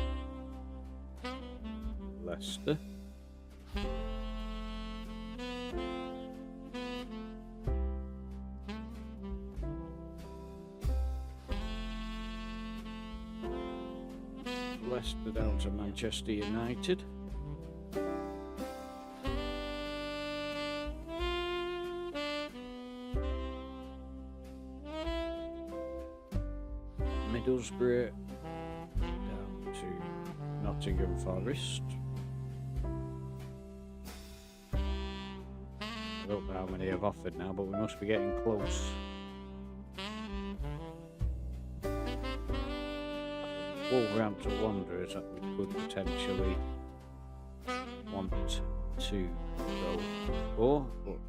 Leicester. Leicester down to Manchester United. Middlesbrough down to Nottingham Forest. I don't know how many have offered now, but we must be getting close. Wolverhampton Wanderers that we could potentially want to go for, but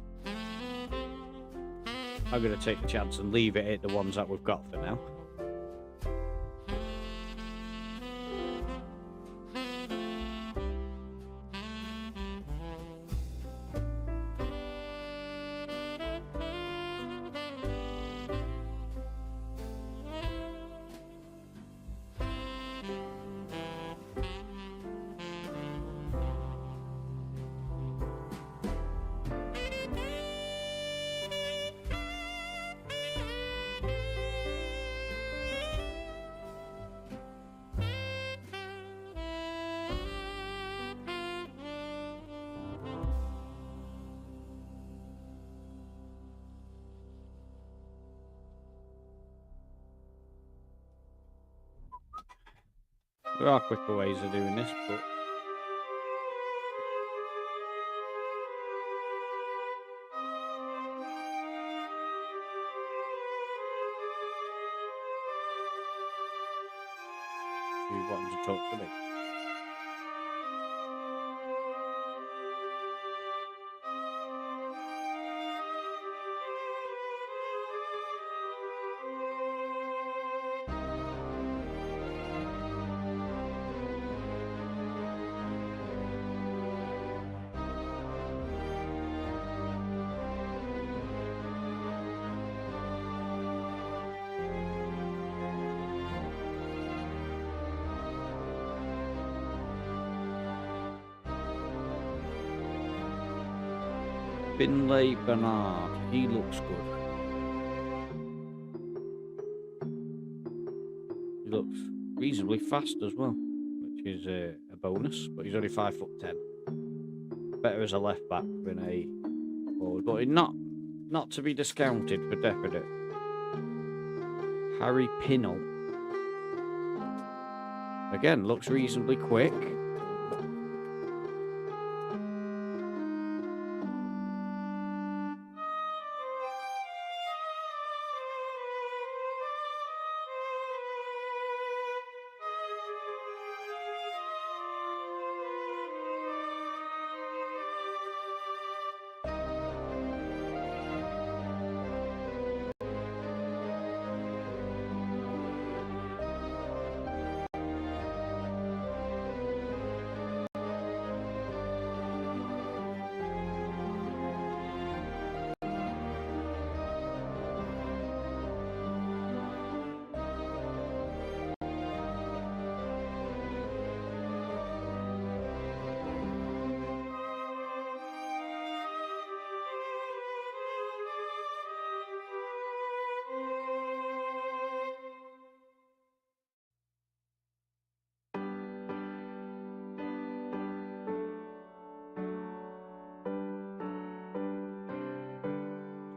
I'm going to take the chance and leave it at the ones that we've got for now. There are quicker ways of doing this, but you wanted to talk to me. Finlay Bernard, he looks good. He looks reasonably fast as well, which is a bonus, but he's only 5'10". Better as a left back than a forward, but not to be discounted for definite. Harry Pinnell. Again, looks reasonably quick.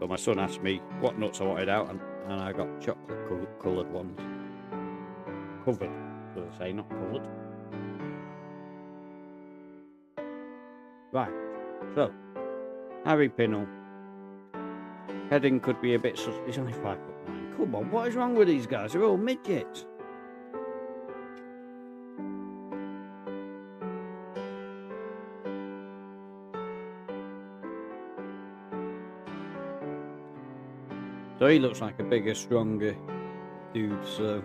So my son asked me what nuts I wanted out, and I got chocolate coloured ones. Covered, so they say, not coloured. Right, so Harry Pinnell. Heading could be a bit sus. He's only 5'9". Come on, what is wrong with these guys? They're all midgets. So he looks like a bigger, stronger dude, so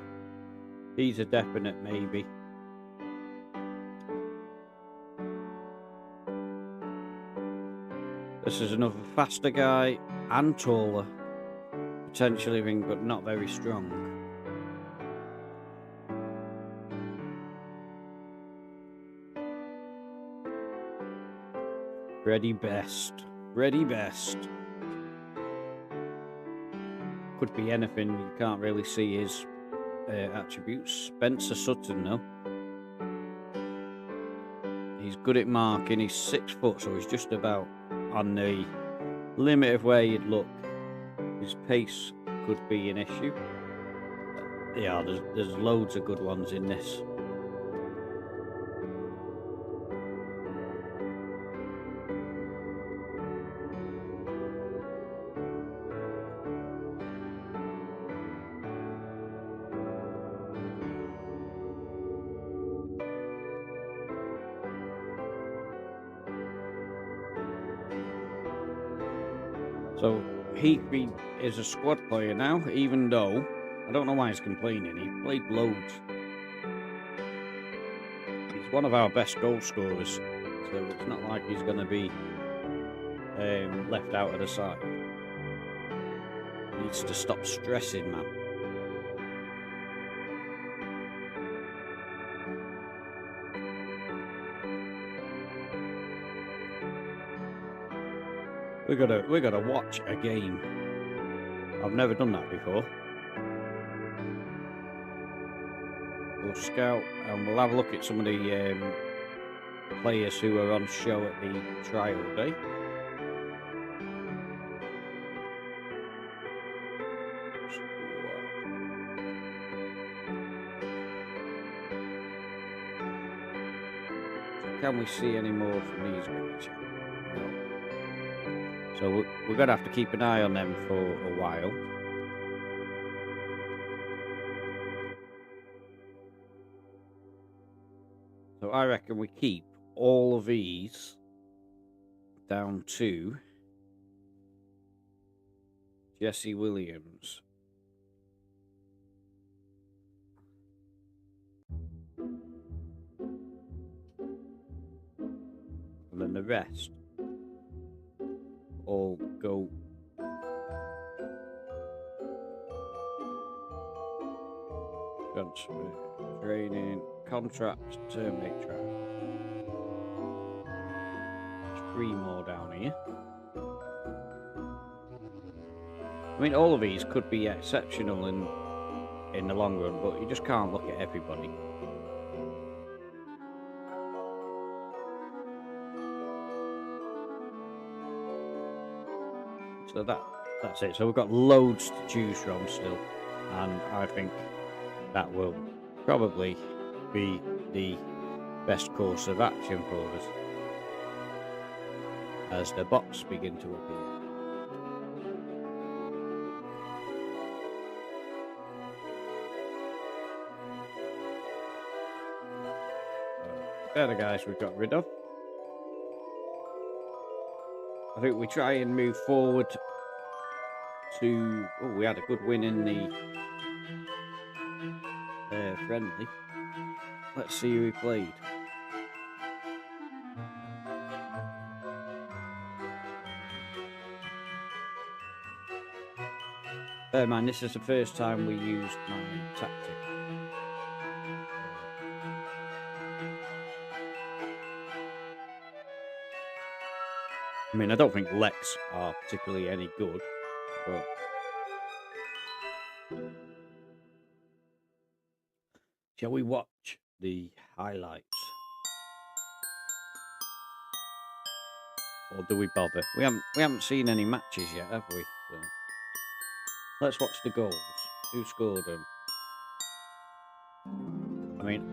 he's a definite maybe. This is another faster guy and taller, potentially ring, but not very strong. Ready best. Ready best. Could be anything, you can't really see his attributes. Spencer Sutton, though. He's good at marking, he's 6 foot, so he's just about on the limit of where you'd look. His pace could be an issue. Yeah, there's loads of good ones in this. So Heathby is a squad player now, even though I don't know why he's complaining. He played loads. He's one of our best goal scorers, so it's not like he's going to be left out of the side. He needs to stop stressing, man. We're gonna watch a game. I've never done that before. We'll scout and we'll have a look at some of the players who are on show at the trial day. Can we see any more from these guys? No. So we're going to have to keep an eye on them for a while. So I reckon we keep all of these down to Jesse Williams. And then the rest all go transfer, training, contract, terminate trial. There's 3 more down here. I mean, all of these could be exceptional in the long run, but you just can't look at everybody. So that's it. So we've got loads to choose from still, and I think that will probably be the best course of action for us as the box begin to appear. They're the guys we've got rid of. I think we try and move forward to... Oh, we had a good win in the friendly. Let's see who we played. Bear in mind, this is the first time we used my tactic. I mean, I don't think Lex are particularly any good, but shall we watch the highlights? Or do we bother? We haven't seen any matches yet, have we? So let's watch the goals. Who scored them? I mean,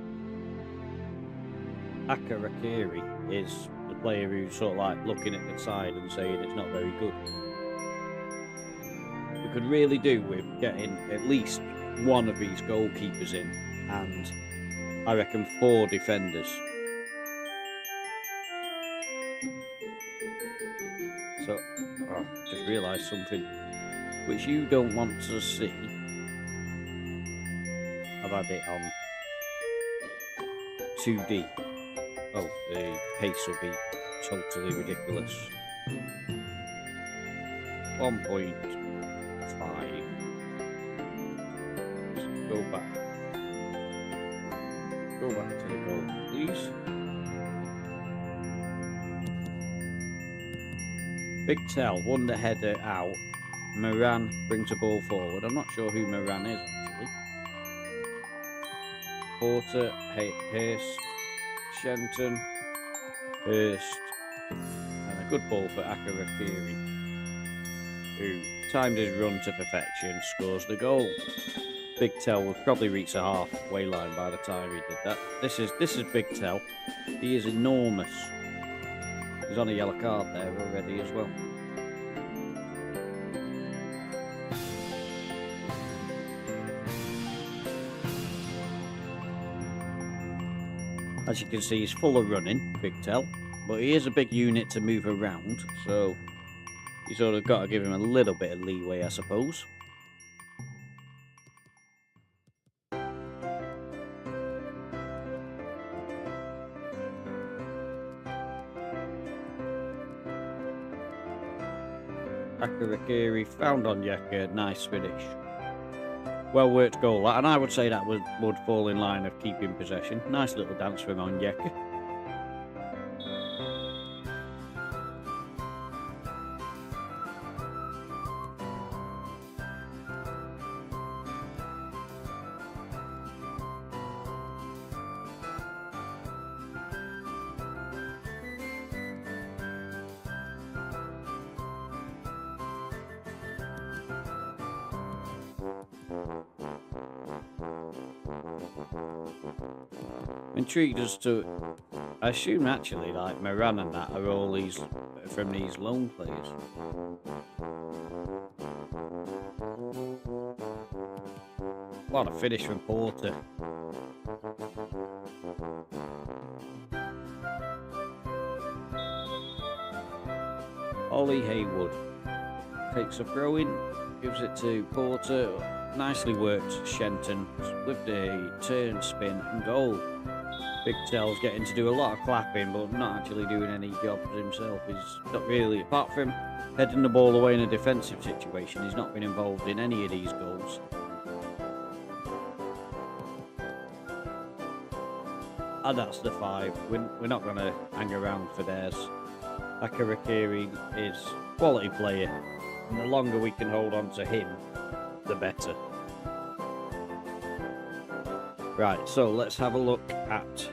Akarakiri is the player who's sort of like looking at the side and saying it's not very good. We could really do with getting at least one of these goalkeepers in, and I reckon 4 defenders. So, just realised something which you don't want to see. I've had it on 2D. Oh, the pace will be totally ridiculous. 1.5. Go back. Go back to the goal, please. Big Tell won the header out. Moran brings the ball forward. I'm not sure who Moran is actually. Porter, Hurst, Shenton, Hurst, and a good ball for Akarakiri, who timed his run to perfection, scores the goal. Big Tell will probably reach the halfway line by the time he did that. This is Big Tell. He is enormous. He's on a yellow card there already as well. As you can see, he's full of running, Big Tell, but he is a big unit to move around, so you sort of got to give him a little bit of leeway, I suppose. Akarakiri found on Yeka, nice finish. Well worked goal, and I would say that would fall in line of keeping possession. Nice little dance from Onyeka. Intrigued as to, I assume actually like Moran and that are all these from these loan players. What a finish from Porter. Ollie Haywood takes a throw in, gives it to Porter. Nicely worked Shenton with the turn, spin and goal. Big Tell's getting to do a lot of clapping, but not actually doing any jobs himself. He's not really, apart from heading the ball away in a defensive situation, he's not been involved in any of these goals. And that's the 5. We're not going to hang around for theirs. Akarakiri is a quality player, and the longer we can hold on to him, the better. Right, so let's have a look at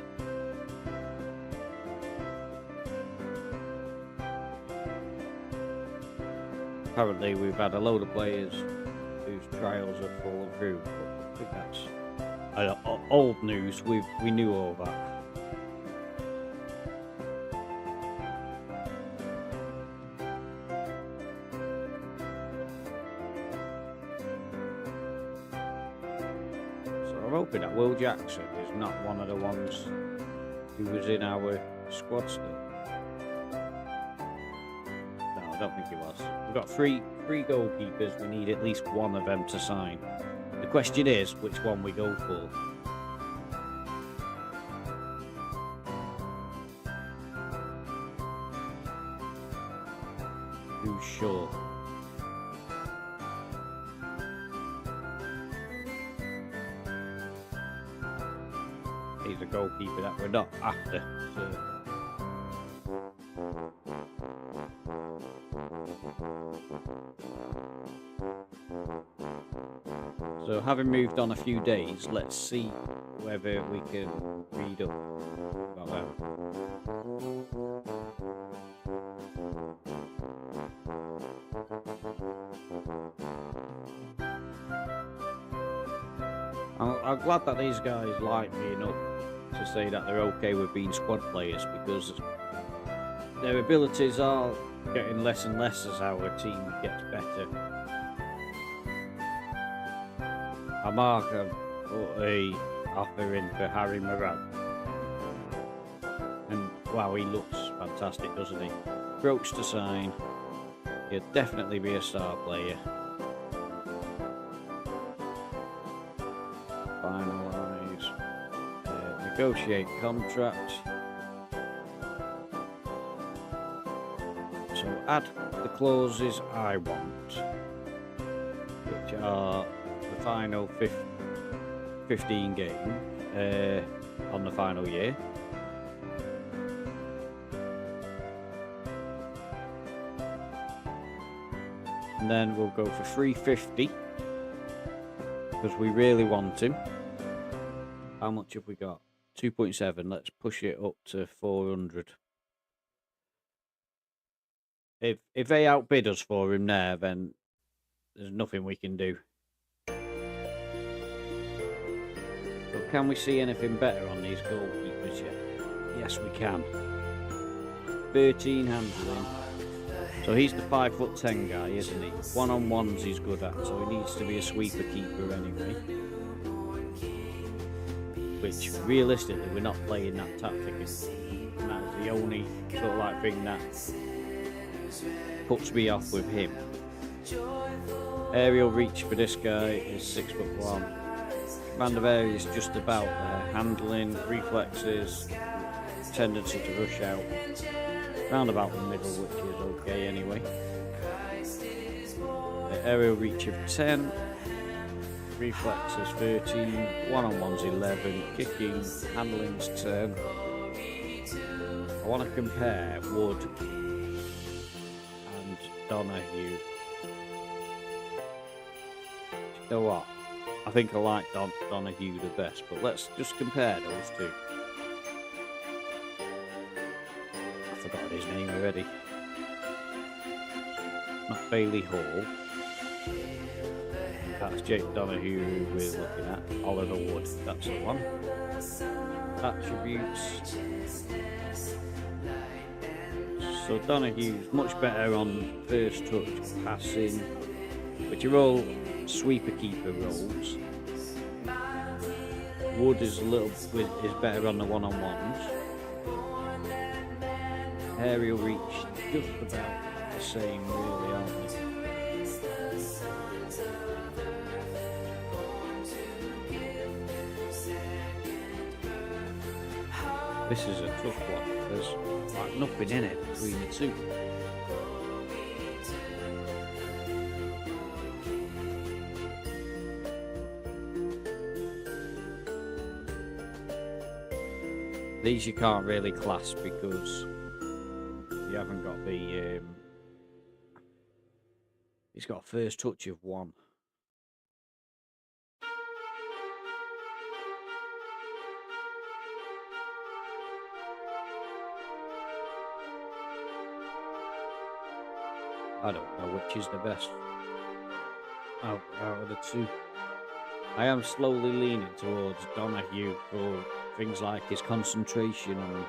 apparently we've had a load of players whose trials have fallen through, but I think that's old news. We knew all that. I'm hoping that Will Jackson is not one of the ones who was in our squad still. No, I don't think he was. We've got three goalkeepers. We need at least one of them to sign. The question is which one we go for. Who's sure? He's a goalkeeper that we're not after. So having moved on a few days, let's see whether we can read up about that. I'm glad that these guys like me enough to say that they're okay with being squad players, because their abilities are getting less and less as our team gets better. I mark a offer in for Harry Moran, and wow, he looks fantastic, doesn't he? Brooks to sign. He'll definitely be a star player. Finalise. Negotiate contract. So add the clauses I want, which are the final 15 game on the final year. And then we'll go for 350 because we really want him. How much have we got? 2.7. Let's push it up to 400. If they outbid us for him there, then there's nothing we can do. But can we see anything better on these goalkeepers yet? Yes, we can. 13 handling. So he's the 5'10" guy, isn't he? One-on-ones he's good at, so he needs to be a sweeper keeper anyway. Which, realistically, we're not playing that tactic. And that's the only sort of like thing that puts me off with him. Aerial reach for this guy is 6'1". Command of area is just about there. Handling, reflexes, tendency to rush out. Round about the middle, which is okay anyway. Aerial reach of 10. Reflexes 13. One-on-ones 11. Kicking, handling's 10. I want to compare Wood and Donahue. You know what? I think I like Donahue the best, but let's just compare those two. I've forgotten his name already. Not Bailey Hall. That's Jake Donahue who we're looking at. Oliver Wood, that's the one. Attributes. So Donahue's much better on first touch, passing, which are all sweeper keeper roles. Wood is better on the one-on-ones. Aerial reach, just about the same, really, aren't they? This is a tough one. There's like nothing in it between the two. These you can't really class because you haven't got the. He's got a first touch of 1. I don't know which is the best out of the two. I am slowly leaning towards Donahue for things like his concentration and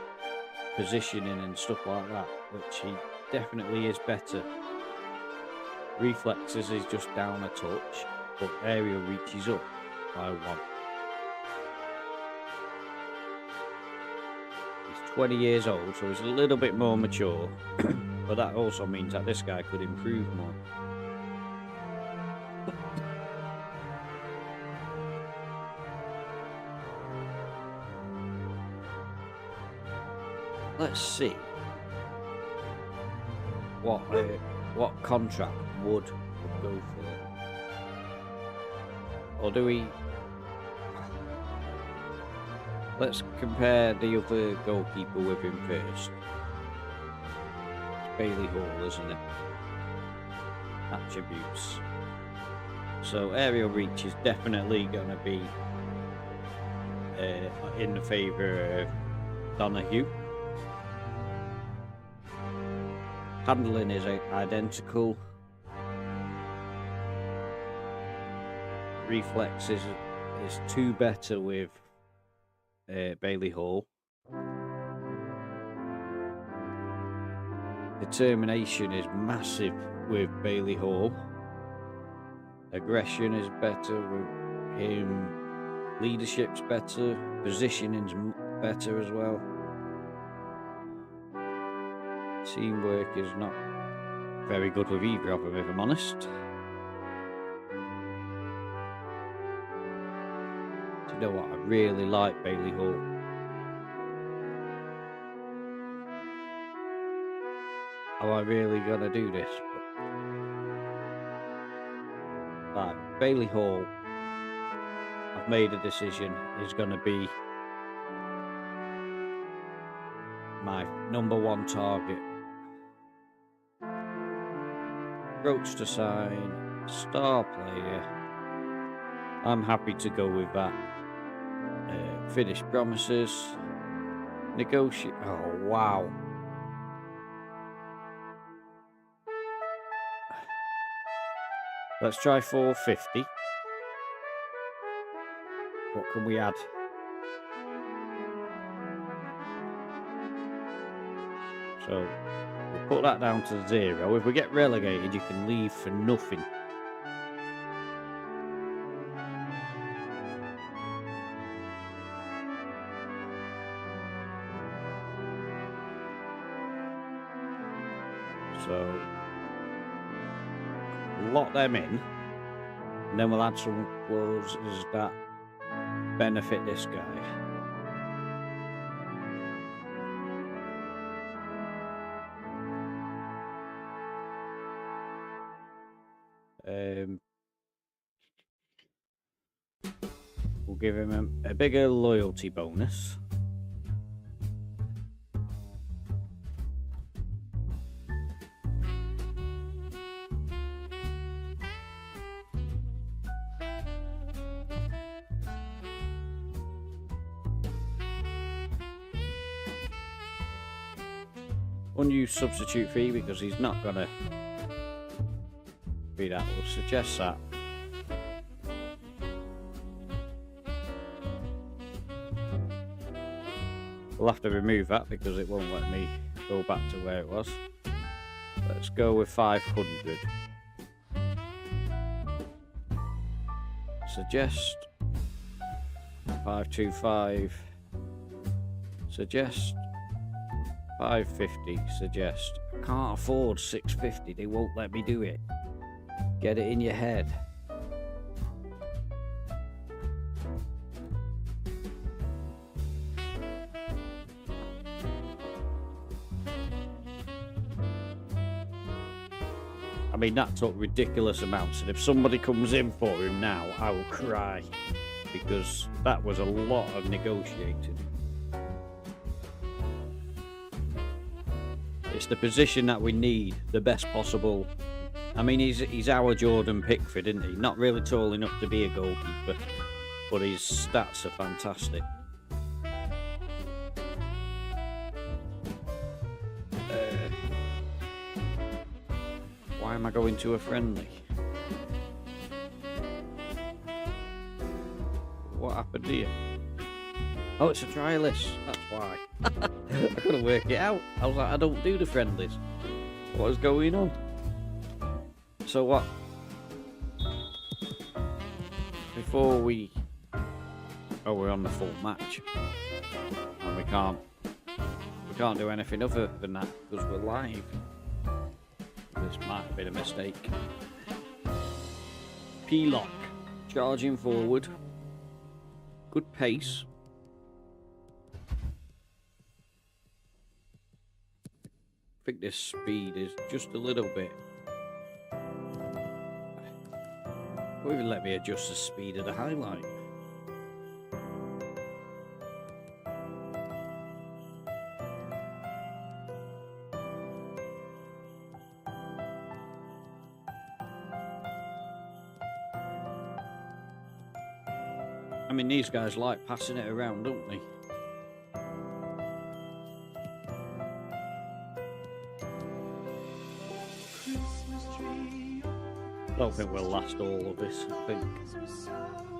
positioning and stuff like that, which he definitely is better. Reflexes is just down a touch, but aerial reach is up by 1. He's 20 years old, so he's a little bit more mature, but that also means that this guy could improve more. Let's see what contract Wood would go for. Or do we... Let's compare the other goalkeeper with him first. It's Bailey Hall, isn't it? Attributes. So aerial reach is definitely going to be in the favour of Donahue. Handling is identical. Reflexes is 2 better with Bailey Hall. Determination is massive with Bailey Hall. Aggression is better with him. Leadership's better. Positioning's better as well. Teamwork is not very good with either of them, if I'm honest. Do you know what? I really like Bailey Hall. Am I really gonna do this? Right, Bailey Hall, I've made a decision, is gonna be my #1 target. Approach to sign, star player. I'm happy to go with that. Finish promises. Negotiate. Oh, wow. Let's try 450. What can we add? So we'll put that down to 0. If we get relegated, you can leave for nothing. So lock them in, and then we'll add some clauses that benefit this guy. We'll give him a bigger loyalty bonus. Unused substitute fee because he's not gonna be that. We'll suggest that. We'll have to remove that because it won't let me go back to where it was. Let's go with 500. Suggest 525. Suggest 550. Suggest. I can't afford 650. They won't let me do it. Get it in your head. I mean, that took ridiculous amounts, and if somebody comes in for him now, I will cry, because that was a lot of negotiating. It's the position that we need, the best possible. I mean, he's our Jordan Pickford, isn't he? Not really tall enough to be a goalkeeper, but his stats are fantastic. Why am I going to a friendly? What happened here? Oh, it's a trialist. That's why. I couldn't work it out. I was like, I don't do the friendlies. What is going on? So what? Before we... Oh, we're on the full match. And we can't do anything other than that because we're live. This might have been a mistake. P-lock. Charging forward. Good pace. I think this speed is just a little bit. Or even let me adjust the speed of the highlight. I mean, these guys like passing it around, don't they? I don't think we'll last all of this, I think.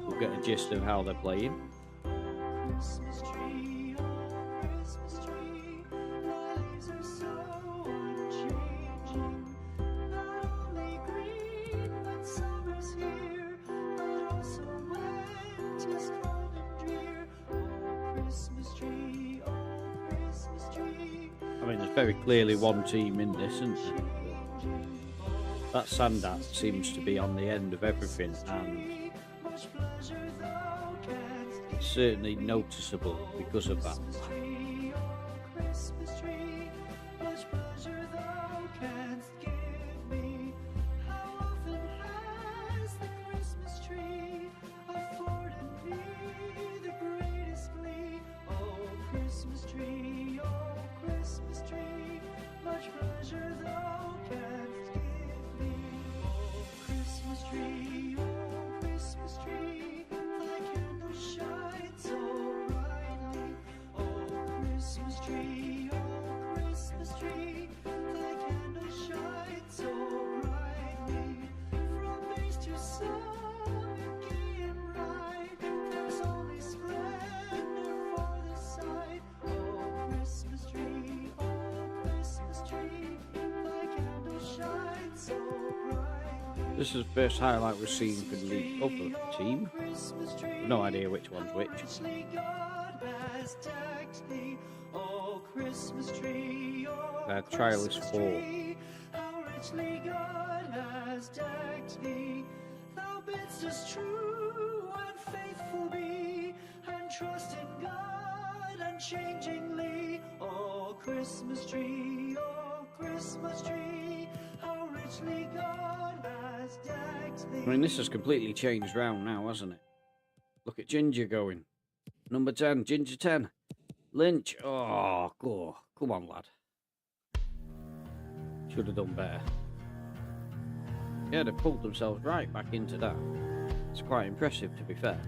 we'll get a gist of how they're playing. Christmas tree, oh Christmas tree, thy leaves are so unchanging. Not only green when summer's here, but also when 'tis cold and drear. Oh Christmas tree, oh Christmas tree. I mean, there's very clearly one team in this, isn't there? That Sandat seems to be on the end of everything, and Much pleasure thou canst it's certainly noticeable because of that. tree, oh Christmas tree, much pleasure thou canst give me. How often has the Christmas tree afforded me the greatest glee? Oh Christmas tree, much pleasure thou canst give me. Oh Christmas tree, thy candles shine so brightly. Oh Christmas tree, thy candles shine so brightly. From base to summit, gay and bright, there's only splendor for the sight. Oh Christmas tree, thy candles shine so brightly. This is the first highlight we've seen from the other team. No idea which one's which. Richly God has decked thee, oh Christmas tree, oh Trial is Christmas 4. tree. How richly God has decked thee. Thou bidst us true and faithful be, and trust in God unchangingly. Oh Christmas tree, how richly God has decked thee. I mean, this has completely changed round now, hasn't it? Look at Ginger going. Number 10, Ginger 10. Lynch. Oh, go. Come on, lad. Should have done better. Yeah, they pulled themselves right back into that. It's quite impressive, to be fair.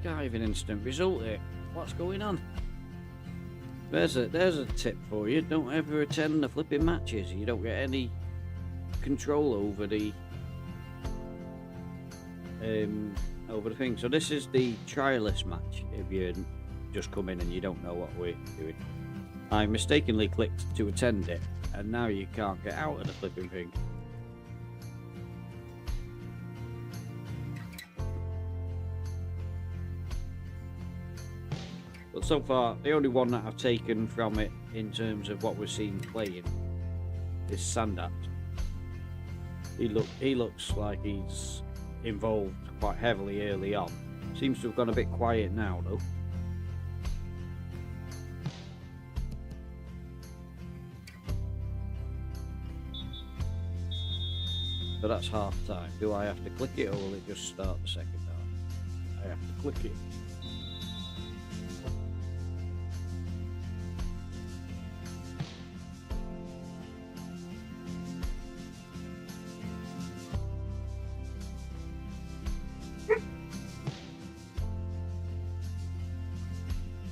Can't even instant result it. What's going on? There's a tip for you. Don't ever attend the flipping matches. You don't get any control over the thing. So this is the trialist match. If you just come in and you don't know what we're doing, I mistakenly clicked to attend it, and now you can't get out of the flipping thing. But so far, the only one that I've taken from it in terms of what we've seen playing is Sandat. He looks like he's involved quite heavily early on. Seems to have gone a bit quiet now though. But that's half time. Do I have to click it or will it just start the second half? I have to click it.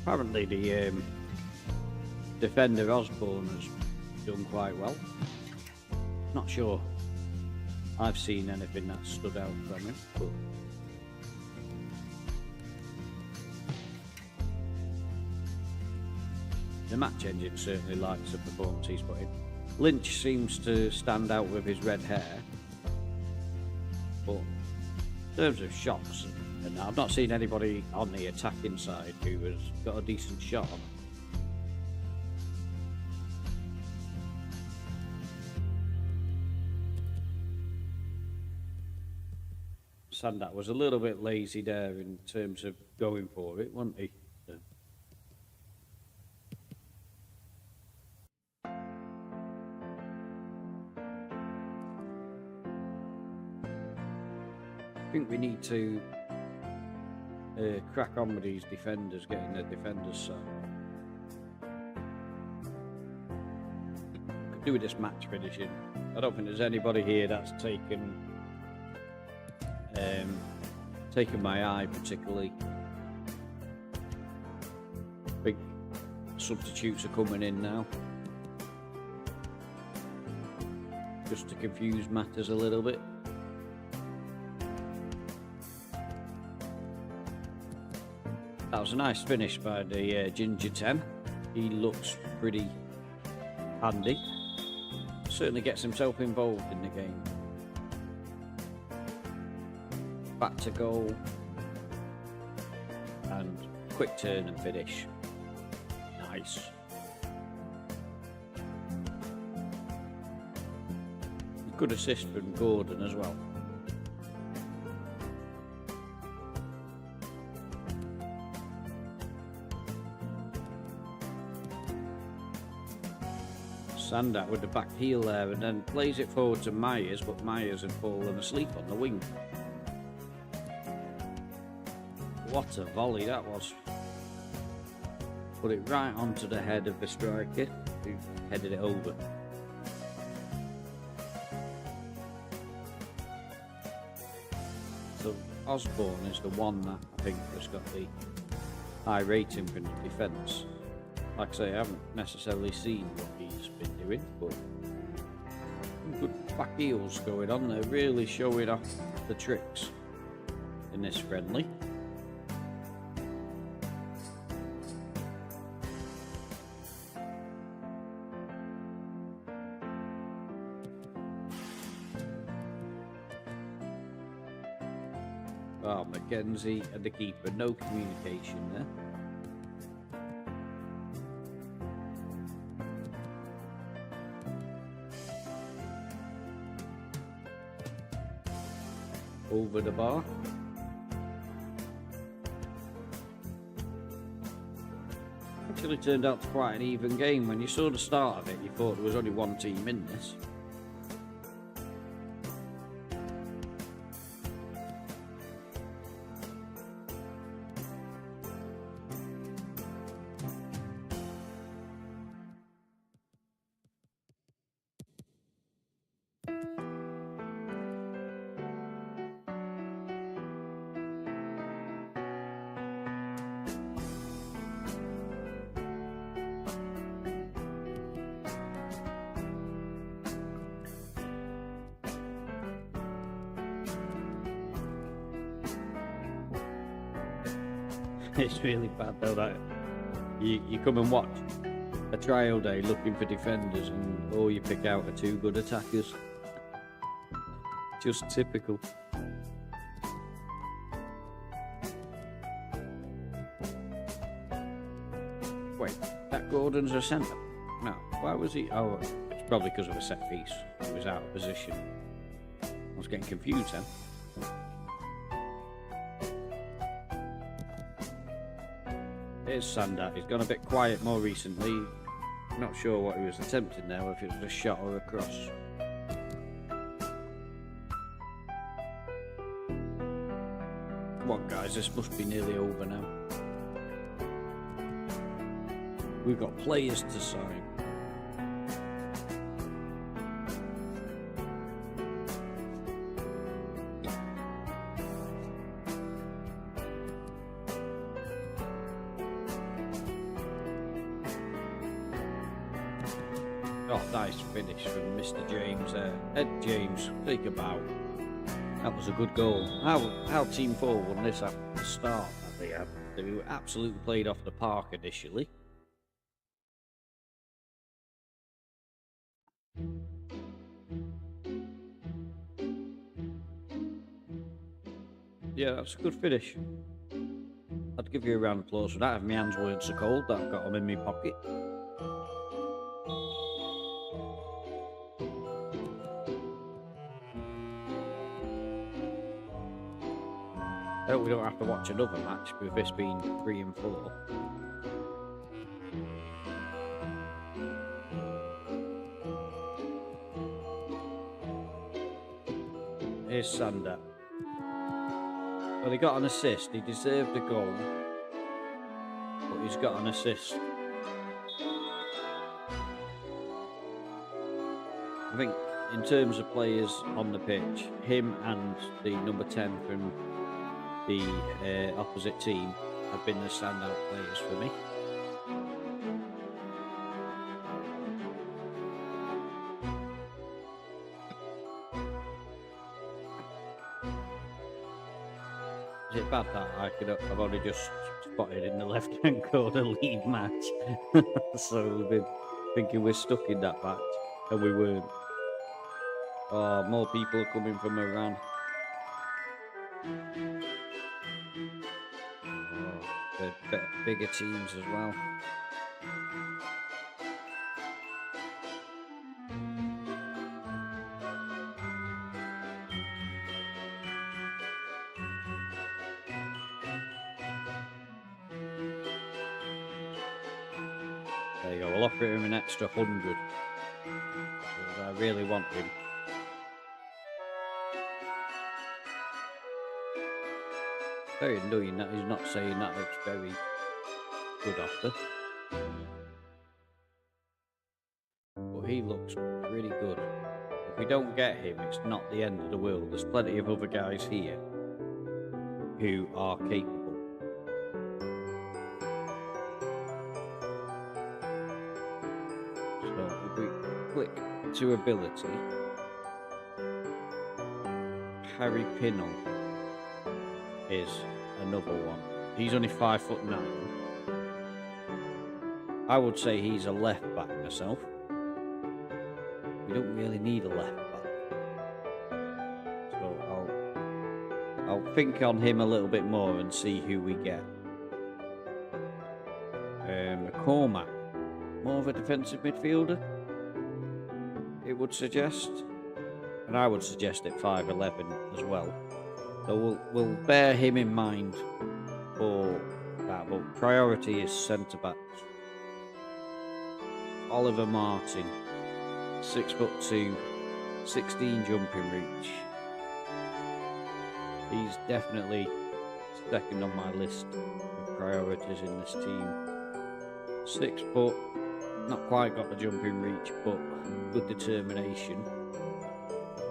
Apparently the defender Osborne has done quite well. Not sure I've seen anything that stood out from him, but the match engine certainly likes the performance he's put in. Lynch seems to stand out with his red hair, but in terms of shots, and I've not seen anybody on the attacking side who has got a decent shot on. Sandat was a little bit lazy there in terms of going for it, wasn't he? I think we need to crack on with these defenders, getting the defenders side. Could do with this match finishing. I don't think there's anybody here that's taken my eye particularly. Big substitutes are coming in now, just to confuse matters a little bit. That was a nice finish by the Ginger 10. He looks pretty handy. Certainly gets himself involved in the game. Back to goal. And quick turn and finish. Nice. Good assist from Gordon as well. Sandak with the back heel there and then plays it forward to Myers, but Myers had fallen asleep on the wing. What a volley that was. Put it right onto the head of the striker who headed it over. So Osborne is the one that I think has got the high rating for the defence. Like I say, I haven't necessarily seen what he's been doing, but good back heels going on. They're really showing off the tricks in this friendly. Oh, Mackenzie and the keeper, no communication there. Over the bar. Actually turned out to quite an even game. When you saw the start of it, you thought there was only one team in this. It's really bad though that you come and watch a trial day looking for defenders and all you pick out are two good attackers. Just typical. Wait, that Gordon's a centre? No, why was he? Oh, it's probably because of a set piece. He was out of position. I was getting confused then. Here's Sandat. He's gone a bit quiet more recently. Not sure what he was attempting there, if it was a shot or a cross. Come on guys, this must be nearly over now. We've got players to sign. Oh, nice finish from Mr. James there. Ed James, take a bow. That was a good goal. How Team 4 won this at the start that they had. They were absolutely played off the park initially. Yeah, that's a good finish. I'd give you a round of applause for that if my hands weren't so cold that I've got them in my pocket. I hope we don't have to watch another match with this being 3 and 4. Here's Sander. Well, he got an assist. He deserved a goal, but he's got an assist. I think in terms of players on the pitch, him and the number 10 from the opposite team have been the standout players for me. Is it bad that I've only just spotted in the left-hand corner lead match. So we've been thinking we're stuck in that match, and we weren't. Oh, more people are coming from Iran. Oh, they're bigger teams as well. There you go, we'll offer him an extra 100. Because I really want him. Very annoying that he's not saying that it's very good offer. But he looks pretty good. If we don't get him, it's not the end of the world. There's plenty of other guys here who are capable. So if we click to ability, Harry Pinnell is another one. He's only 5'9". I would say he's a left back myself. We don't really need a left back. So I'll think on him a little bit more and see who we get. McCormack, more of a defensive midfielder, it would suggest. And I would suggest at 5'11" as well. So we'll bear him in mind for that, but priority is centre-backs. Oliver Martin, 6'2", 16 jumping reach. He's definitely second on my list of priorities in this team. 6 foot, not quite got the jumping reach, but good determination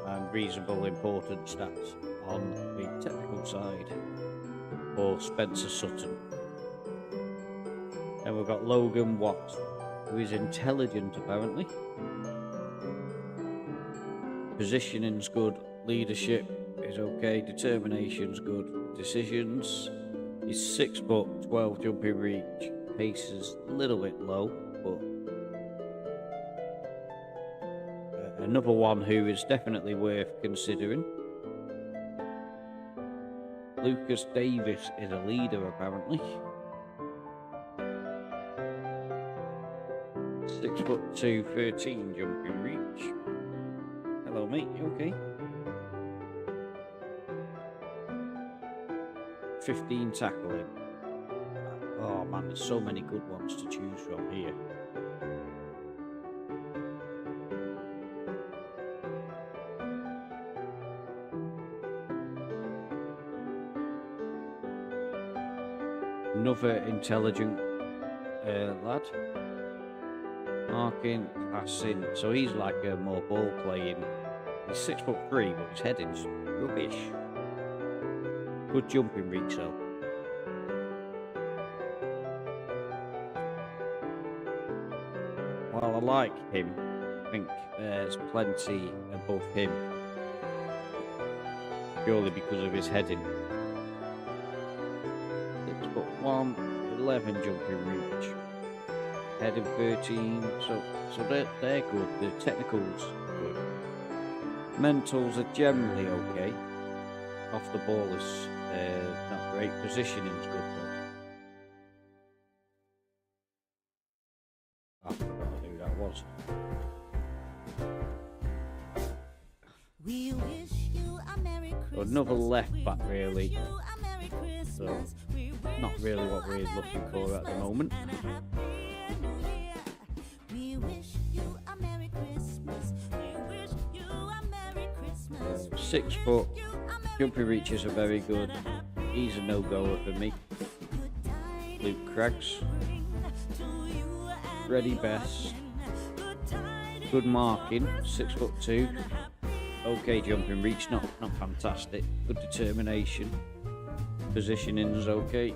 and reasonable important stats on the technical side for Spencer Sutton. Then we've got Logan Watt, who is intelligent apparently. Positioning's good, leadership is okay, determination's good, decisions. He's 6 foot, 12 jumping reach, pace is a little bit low, but another one who is definitely worth considering. Lucas Davis is a leader apparently. 6'2", 13 jumping reach. Hello mate, you okay? 15 tackling. Oh man, there's so many good ones to choose from here. Another intelligent lad. Marking, passing. So he's like a more ball playing. He's 6'3", but his heading's rubbish. Good jumping reach though. While I like him, I think there's plenty above him. Purely because of his heading. 6'1", 11 jumping reach. Heading 13, so they're good. The technicals good. Mentals are generally okay. Off the ball is not great. Positioning's good though. I forgot who that was. We wish you a Merry Christmas. Another left back really. We wish you a Merry Christmas. So We wish not really you what a we're Merry looking for at the Christmas moment. and a Happy New Year. We wish you a Merry Christmas. We wish you a Merry Christmas. 6 foot jumping reaches are very good. He's a no-goer for me. Luke Craggs, Freddie Best, good marking, 6'2". Okay jumping reach, not fantastic. Good determination. Positioning's okay.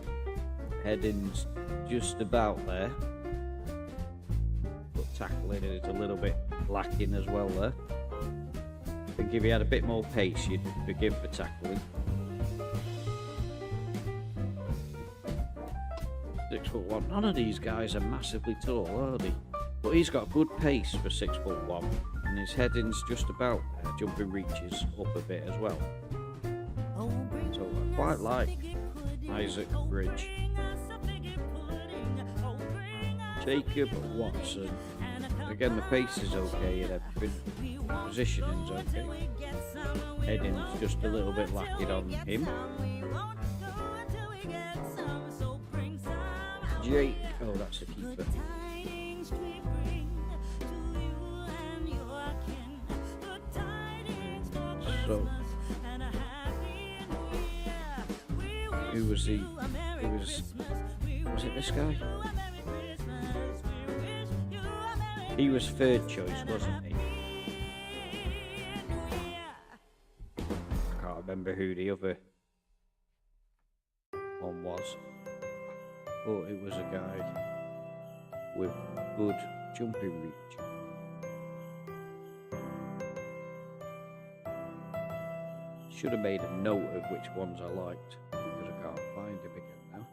Heading's just about there. But tackling is a little bit lacking as well there. I think if he had a bit more pace, you'd forgive for tackling. 6'1". None of these guys are massively tall, are they? But he's got good pace for 6'1", and his heading's just about there. Jumping reaches up a bit as well. So I quite like Isaac Bridge. Jacob Watson. Again, the pace is okay and everything. Positioning's okay. Heading's just a little bit lacking on him. Jake. Oh, that's a keeper. So, who was he? Was it this guy? He was third choice, wasn't he? I can't remember who the other one was. But it was a guy with good jumping reach. Should have made a note of which ones I liked, because I can't find him again now.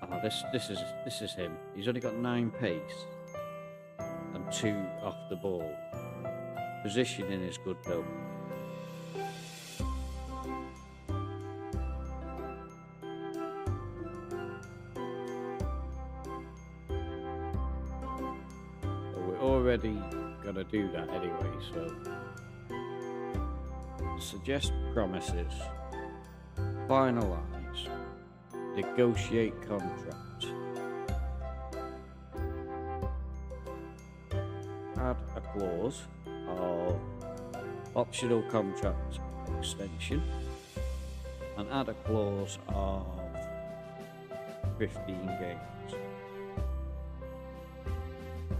Oh, this is him. He's only got 9 pace and 2 off the ball. Positioning is good though. Already gonna do that anyway, so suggest promises, finalise, negotiate contract, add a clause of optional contract extension, and add a clause of 15 games.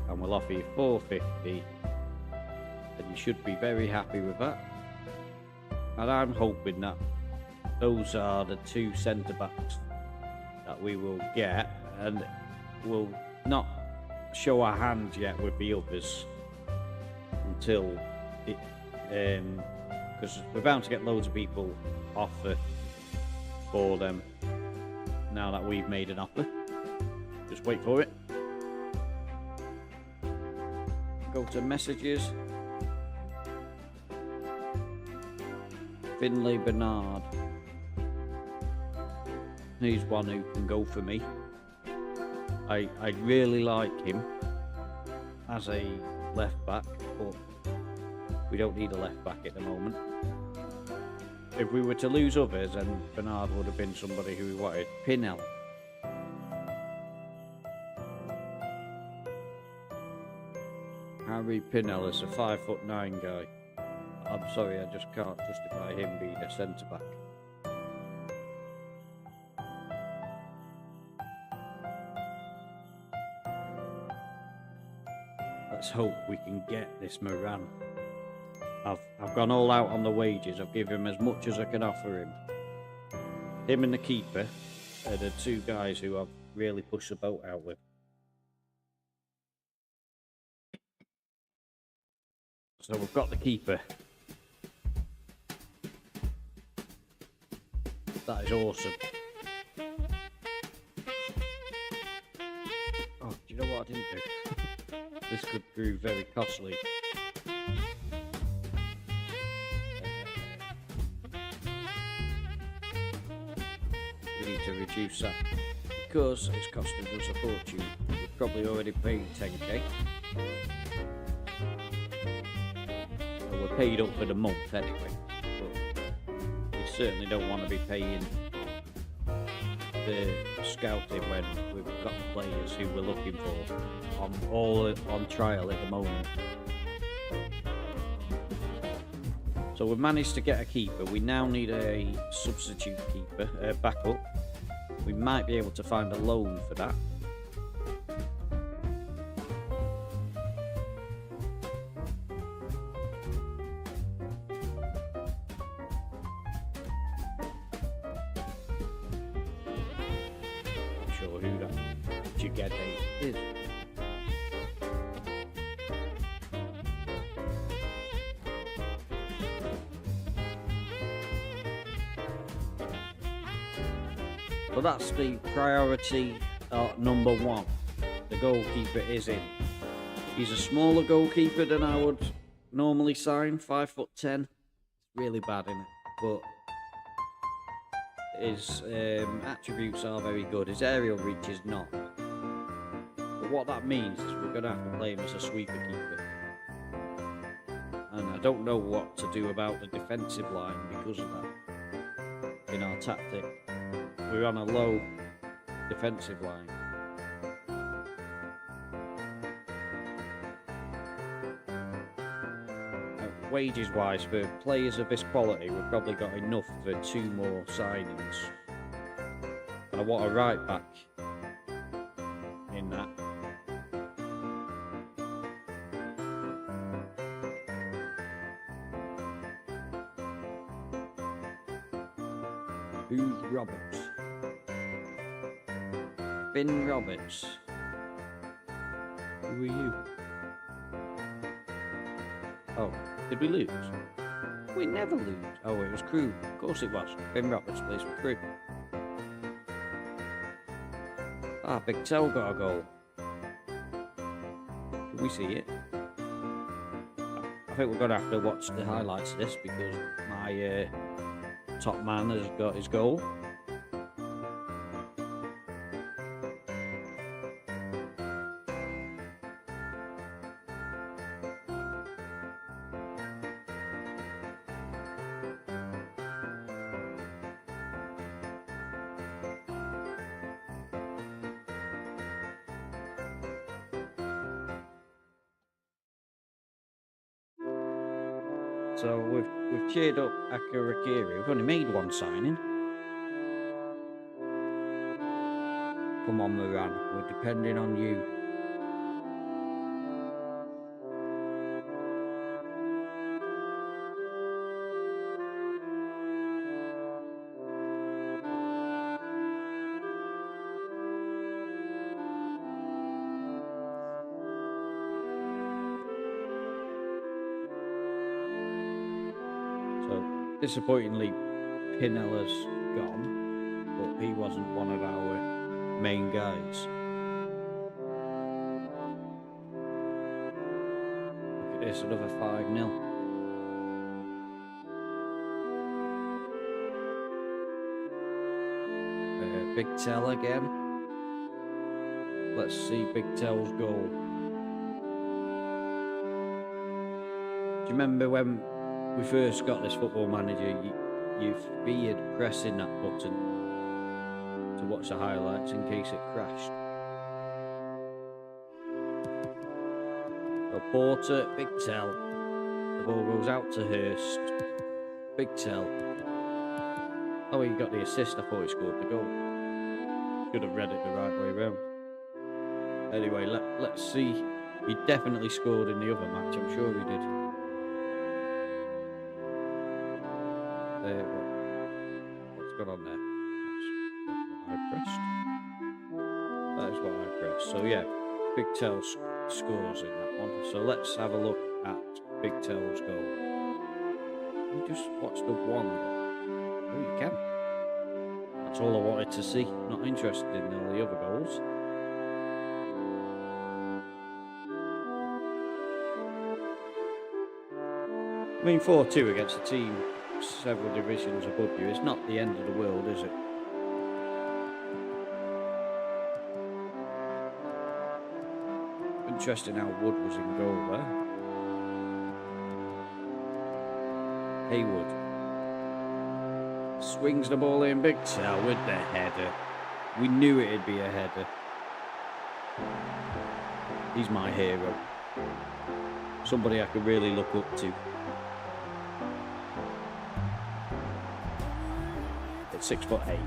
And we'll offer you 450, and you should be very happy with that. And I'm hoping that those are the 2 centre backs that we will get, and we'll not show our hand yet with the others until it, because we're bound to get loads of people offer for them now that we've made an offer. Just wait for it. Go to messages. Finlay Bernard. He's one who can go for me. I really like him as a left back, but we don't need a left back at the moment. If we were to lose others, then Bernard would have been somebody who we wanted. Pinnell. Harry Pinnell is a 5'9" guy. I'm sorry, I just can't justify him being a centre back. Let's hope we can get this Moran. I've gone all out on the wages. I've given him as much as I can offer him. Him and the keeper are the 2 guys who I've really pushed the boat out with. So we've got the keeper. That is awesome. Oh, do you know what I didn't do? This could prove very costly. We need to reduce that because it's costing us a fortune. We've probably already paid 10k. Well, we're paid up for the month anyway, but we certainly don't want to be paying the scouting when we've got players who we're looking for on trial at the moment. So we've managed to get a keeper. We now need a substitute keeper, backup. We might be able to find a loan for that. Not sure who that Jigede is. So that's the priority number 1. The goalkeeper is in. He's a smaller goalkeeper than I would normally sign, 5'10". It's really bad, isn't it? But his attributes are very good. His aerial reach is not. But what that means is we're going to have to play him as a sweeper keeper. And I don't know what to do about the defensive line because of that. In our tactic, we're on a low defensive line. Wages wise, for players of this quality, we've probably got enough for 2 more signings. And I want a right back in that. Who's Roberts? Finn Roberts. Who are you? Oh, did we lose? We never lose. Oh, it was Crew. Of course it was. Finn Roberts plays for Crew. Ah, Big Tel got a goal. Can we see it? I think we're going to have to watch the highlights of this because my top man has got his goal. So we've cheered up Akarakiri. We've only made 1 signing. Come on, Moran. We're depending on you. Disappointingly, Pinella's gone, but he wasn't one of our main guys. Look at this, another 5-0. Big Tel again. Let's see Big Tel's goal. Do you remember when we first got this Football Manager, you feared pressing that button to watch the highlights in case it crashed. So Porter, Big Tel. The ball goes out to Hurst. Big Tel. Oh, he got the assist. I thought he scored the goal. Should have read it the right way round. Anyway, let's see. He definitely scored in the other match. I'm sure he did. What's going on there? That's what I pressed. That is what I pressed. So yeah, Big Tel scores in that one. So let's have a look at Big Tel's goal. You just watch the one. Oh, you can. That's all I wanted to see. Not interested in all the other goals. I mean, 4-2 against a team several divisions above you, it's not the end of the world, is it? Interesting how Wood was in goal there. Haywood swings the ball in. Big Tel with the header. We knew it'd be a header. He's my hero. Somebody I could really look up to. At 6'8", I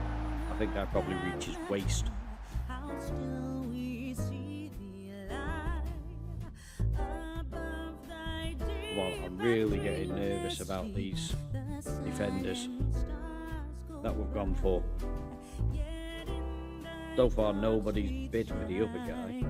think I'd probably reach his waist. Well, I'm really getting nervous about these defenders that we've gone for. So far, nobody's bid for the other guy.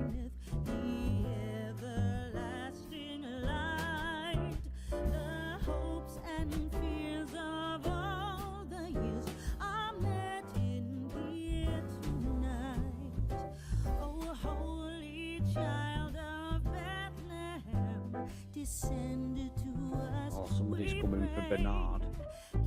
child of Bethlehem, descended to us. Oh, somebody's we coming for pray. Bernard.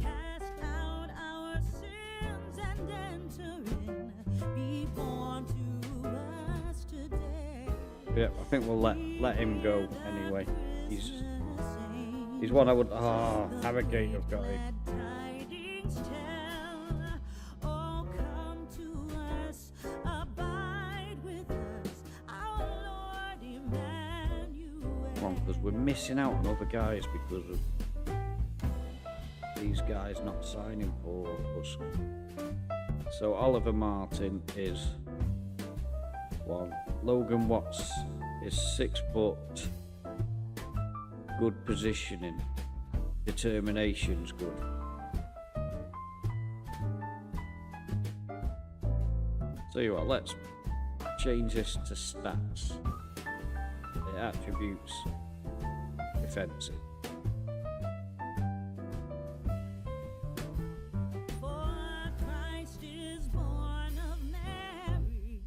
Cast out our sins and enter in. Be born to us today. Yeah, I think we'll let him go anyway. He's one I would. Oh, Harrogate have got him. Tidings tell. Oh, come to us, abide with us, our Lord Emmanuel. Come on, because we're missing out on other guys because of these guys not signing for us. So Oliver Martin is 1. Logan Watts is 6 foot. Good positioning. Determination's good. Tell you what, let's change this to stats. The attributes defensive. For Christ is born of Mary.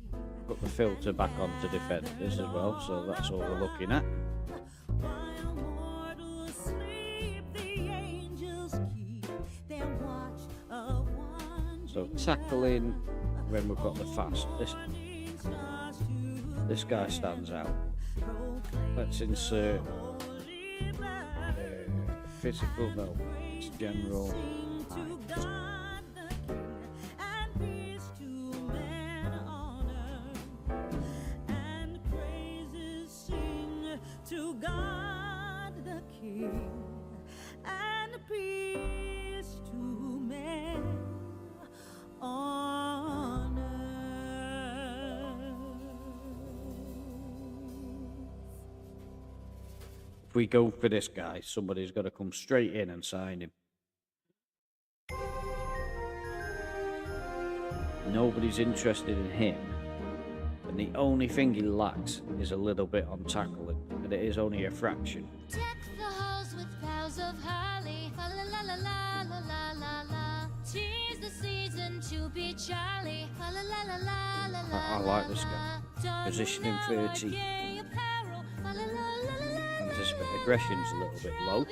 Put the filter back onto defenders as well, so that's all we're looking at. While mortals sleep, the angels keep their watch of wondering. So tackling when we've got the fast. This guy stands out. Let's insert physical, no, it's general height. To God the King, and peace to men on earth. If we go for this guy, somebody's got to come straight in and sign him. Nobody's interested in him. And the only thing he lacks is a little bit on tackling, and it is only a fraction. Deck the halls with boughs of holly. La la la la la la la la la. 'Tis the season to be jolly. La la la la la la la. I like this guy. Positioning 30. And his aggression's a little bit low.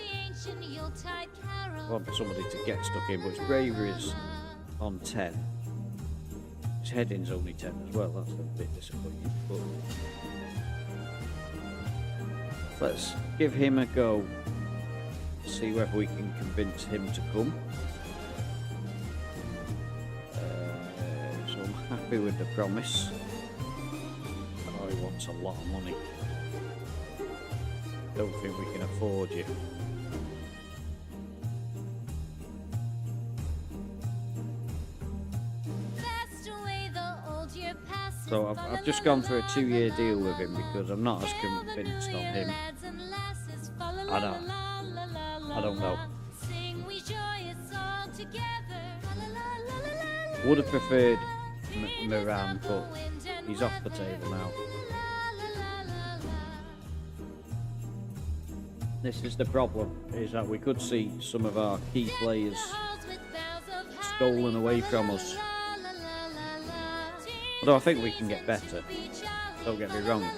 I want somebody to get stuck in, but his bravery is on 10. His heading's only 10 as well, that's a bit disappointing. But let's give him a go. See whether we can convince him to come. So I'm happy with the promise. Oh, he wants a lot of money. Don't think we can afford you. So I've just gone for a 2-year deal with him because I'm not as convinced on him. I don't know. Would have preferred Moran, but he's off the table now. This is the problem, is that we could see some of our key players stolen away from us. Although I think we can get better, don't get me wrong.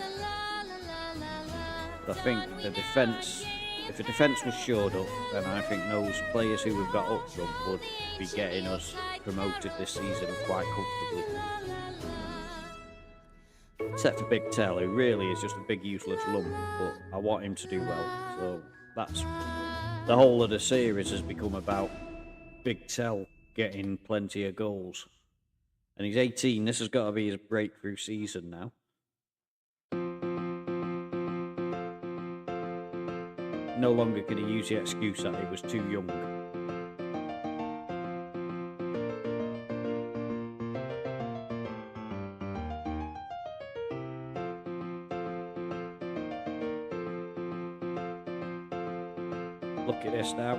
But I think the defence, if the defence was shored up, then I think those players who we've got up front would be getting us promoted this season quite comfortably. Except for Big Tell, who really is just a big useless lump, but I want him to do well. So that's the whole of the series has become about Big Tell getting plenty of goals. And he's 18, this has got to be his breakthrough season now. No longer can he use the excuse that he was too young. Look at this now.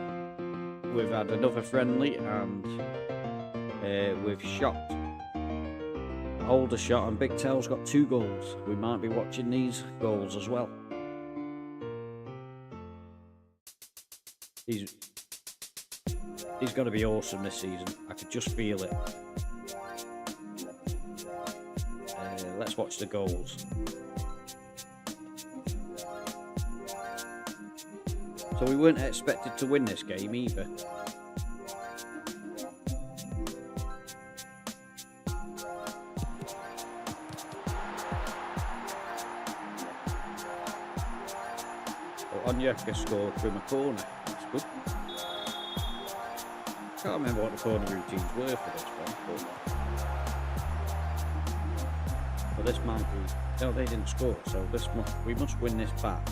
We've had another friendly and we've shot. Older shot and Big Tell's got 2 goals. We might be watching these goals as well. He's got to be awesome this season. I could just feel it. Let's watch the goals. So we weren't expected to win this game either. Onyeka scored from a corner. That's good. Can't remember what the corner routines were for this one. But this might be. No, they didn't score, so we must win this back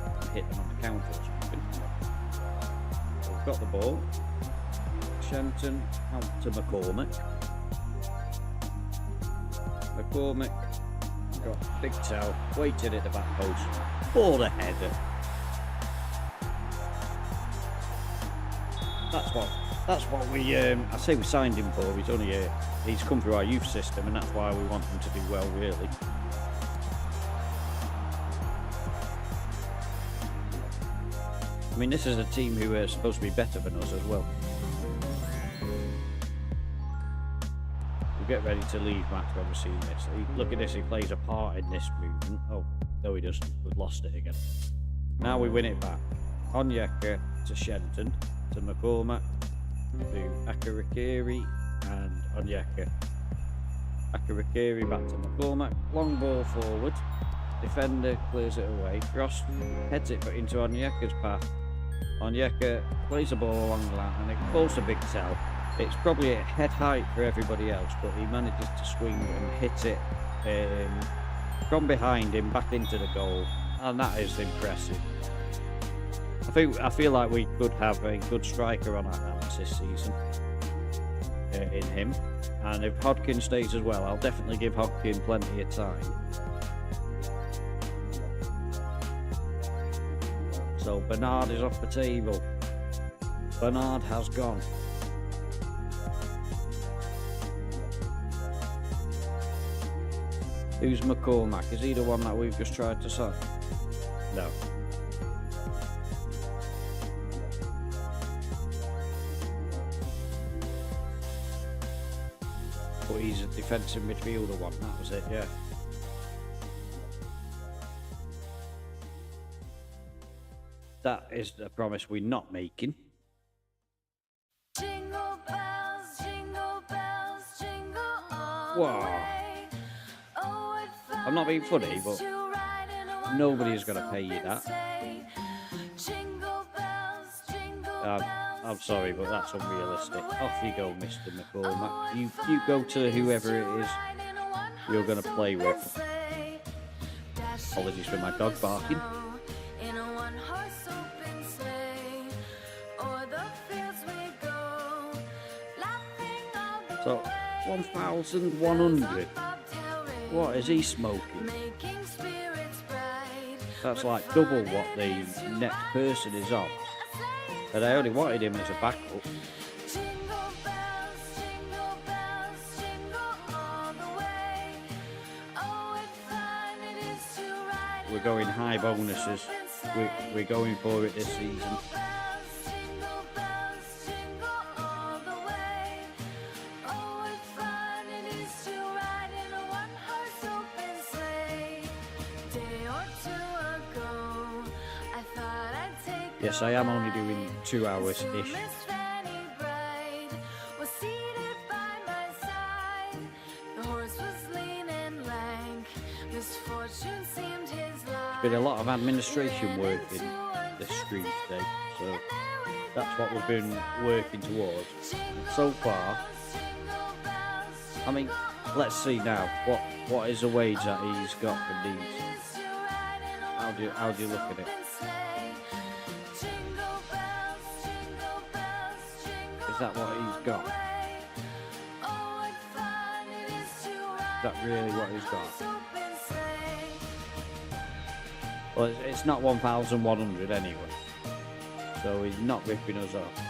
and hit them on the counter or something. So we've got the ball. Shenton out to McCormick. McCormick got big toe, waited at the back post for the header. That's what we. I say we signed him for. He's only he's come through our youth system, and that's why we want him to do well, really. I mean, this is a team who are supposed to be better than us as well. We'll get ready to leave Max when we've seen this. Look at this, he plays a part in this movement. Oh, no he doesn't. We've lost it again. Now we win it back. Onyeka to Shenton, to McCormack, to Akarakiri and Onyeka. Akarakiri back to McCormack. Long ball forward. Defender clears it away. Frost heads it into Onyeka's path. Onyeka plays the ball along the line and it falls to Big Tell. It's probably at head height for everybody else, but he manages to swing and hit it from behind him back into the goal, and that is impressive. I feel like we could have a good striker on our hands this season in him, and if Hodkin stays as well, I'll definitely give Hodkin plenty of time. So Bernard is off the table. Bernard has gone. Who's McCormack? Is he the one that we've just tried to sign? No. But he's a defensive midfielder one, that was it, yeah. That is the promise we're not making. Jingle bells, jingle bells, jingle all Wow. the way. Oh, what fun I'm not being funny, it is but to ride in a one-horse nobody's going to pay you open that. sleigh. Jingle bells, jingle bells, I'm sorry, but that's jingle unrealistic. all the Off you way. go, Mr. Oh, McCormack. what You fun go to it whoever is it to is ride in a one-horse you're going to play open with. sleigh. Dashing Apologies for my through dog the barking. snow in a one-horse open sleigh. O'er the fields we go, laughing all the So, way. 1,100. What is he smoking? Making spirits bright. That's like double what the next person is on. And I only wanted him as a backup. Jingle bells, jingle bells, jingle all the way. Oh, what fun it is to ride in We're a going high one-horse bonuses. open sleigh. We're going for it this season. Jingle bells, jingle all the way. Oh, what fun it is to ride in a one-horse open sleigh. Day or two ago, I thought I'd take Yes, I am only doing 2 hours-ish. Miss Fanny Bright was seated by my side. The horse was lean and lank. Misfortune seemed his life. Been a lot of administration work in this stream today, so that's what we've been working towards. So far, I mean, let's see now. What is the wage that he's got for these? How do you look at it? Is that what he's got? Is that really what he's got? Well, it's not 1,100 anyway, so he's not ripping us off.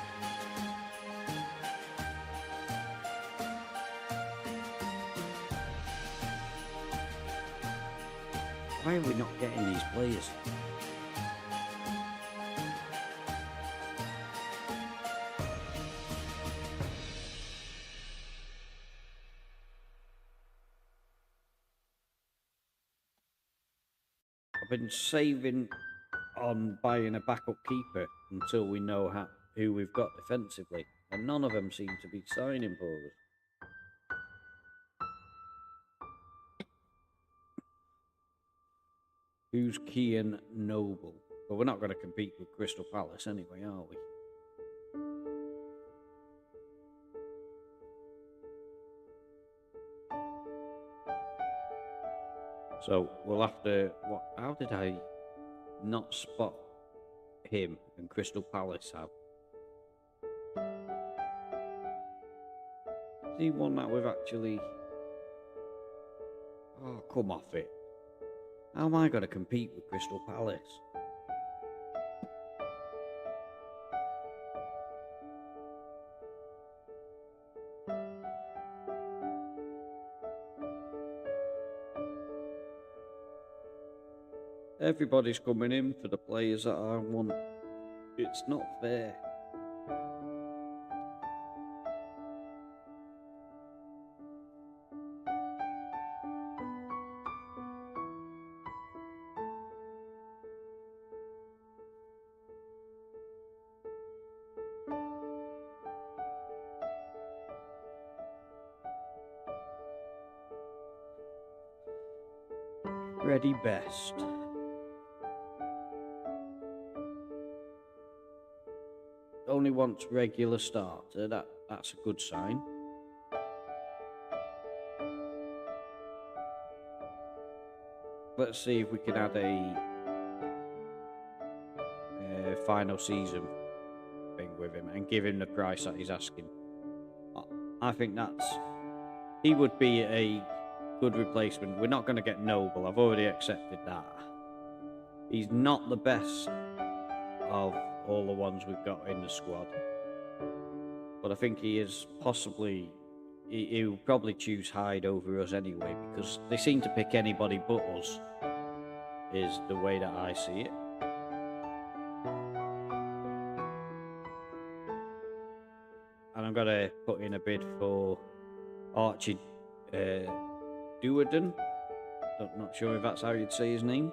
Why are we not getting these players? I've been saving on buying a backup keeper until we know who we've got defensively, and none of them seem to be signing for us. Who's Kean Noble? But we're not going to compete with Crystal Palace anyway, are we? So we'll have to. How did I not spot him and Crystal Palace have? Is he one that we've actually? Oh, come off it! How am I going to compete with Crystal Palace? Everybody's coming in for the players that I want. It's not fair. Ready best. Only wants regular starter. That's a good sign. Let's see if we can add a final season thing with him and give him the price that he's asking. I think he would be a good replacement. We're not going to get Noble. I've already accepted that. He's not the best of all the ones we've got in the squad, but I think he is possibly. He'll probably choose Hyde over us anyway, because they seem to pick anybody but us. Is the way that I see it. And I'm gonna put in a bid for Archie Duerden. Not sure if that's how you'd say his name.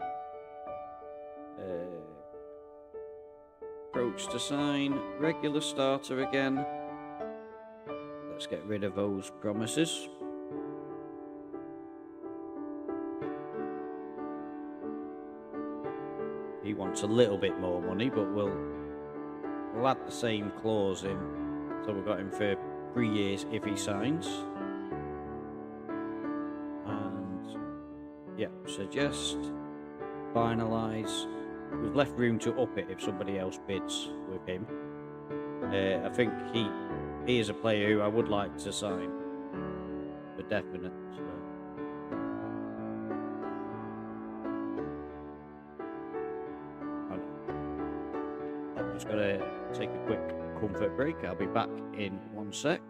Approach to sign, regular starter again. Let's get rid of those promises. He wants a little bit more money, but we'll add the same clause in. So we've got him for 3 years if he signs. And yeah, suggest, finalise. We've left room to up it if somebody else bids with him. I think he is a player who I would like to sign for definite. So. I'm just going to take a quick comfort break. I'll be back in 1 sec.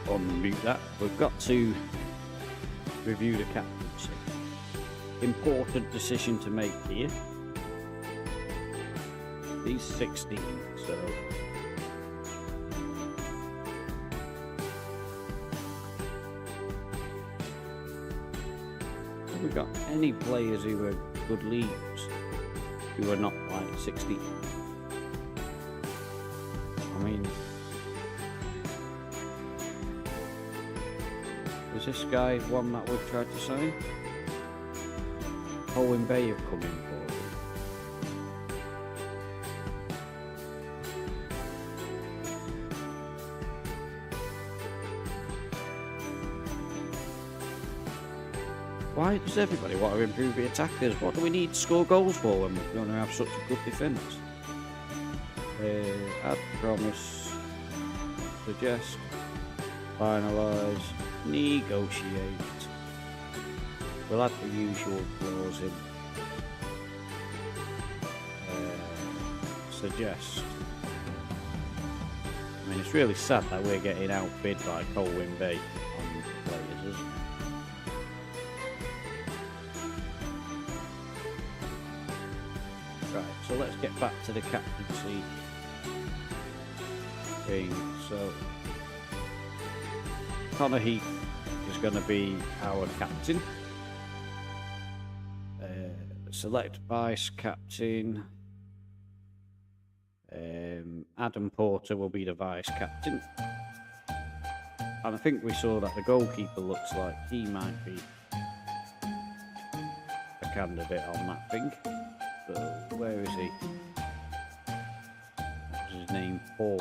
Unmute that. We've got to review the captaincy. Important decision to make here. He's 16, so... Have we got any players who are good leagues who are not like 16? I mean... Is this guy one that we've tried to sign? Owen Bay have come in for him. Why does everybody want to improve the attackers? What do we need to score goals for when we're going to have such a good defence? Add promise, suggest, finalise, negotiate. We'll add the usual clause in. Suggest. I mean, it's really sad that we're getting outbid by Colwyn Bay on players, isn't it? Right, so let's get back to the captaincy thing. So, Connor Heath is going to be our captain. Select vice captain. Adam Porter will be the vice captain. And I think we saw that the goalkeeper looks like he might be a candidate on that thing. So, where is he? What's his name? Paul.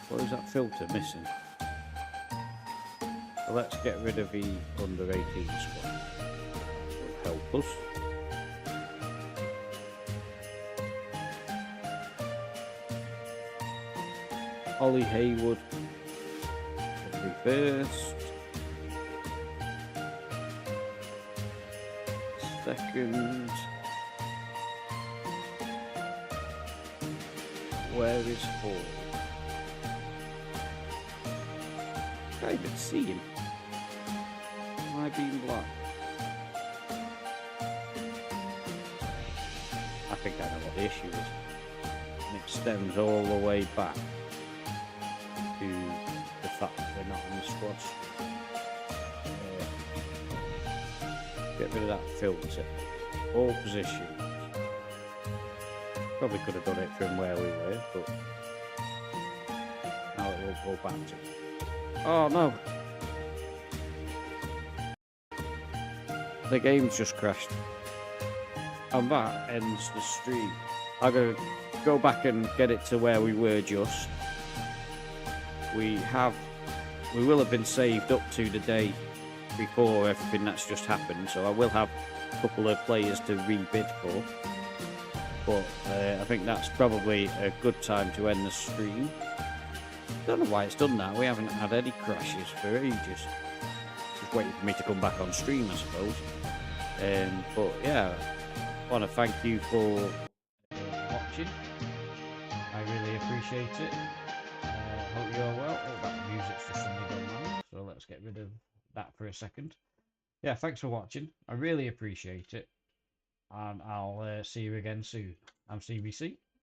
What is that filter missing? So let's get rid of the under 18 squad. Will help us. Ollie Haywood will be first. Second. Where is Paul? Can't even see him. Am I being black? I think I know what the issue is. And it stems all the way back to the fact that we're not on the squad. Get rid of that filter. All positions. Probably could have done it from where we were, but now it will go back to it. Oh no! The game's just crashed. And that ends the stream. I'm going to go back and get it to where we were just. We will have been saved up to the day before everything that's just happened, so I will have a couple of players to rebid for. But I think that's probably a good time to end the stream. Don't know why it's done that. We haven't had any crashes for ages. Just waiting for me to come back on stream, I suppose. But yeah, I want to thank you for watching. I really appreciate it. Hope you're well. Oh, that music's just suddenly gone wrong, so let's get rid of that for a second. Yeah, thanks for watching. I really appreciate it. And I'll see you again soon. I'm Stevie C.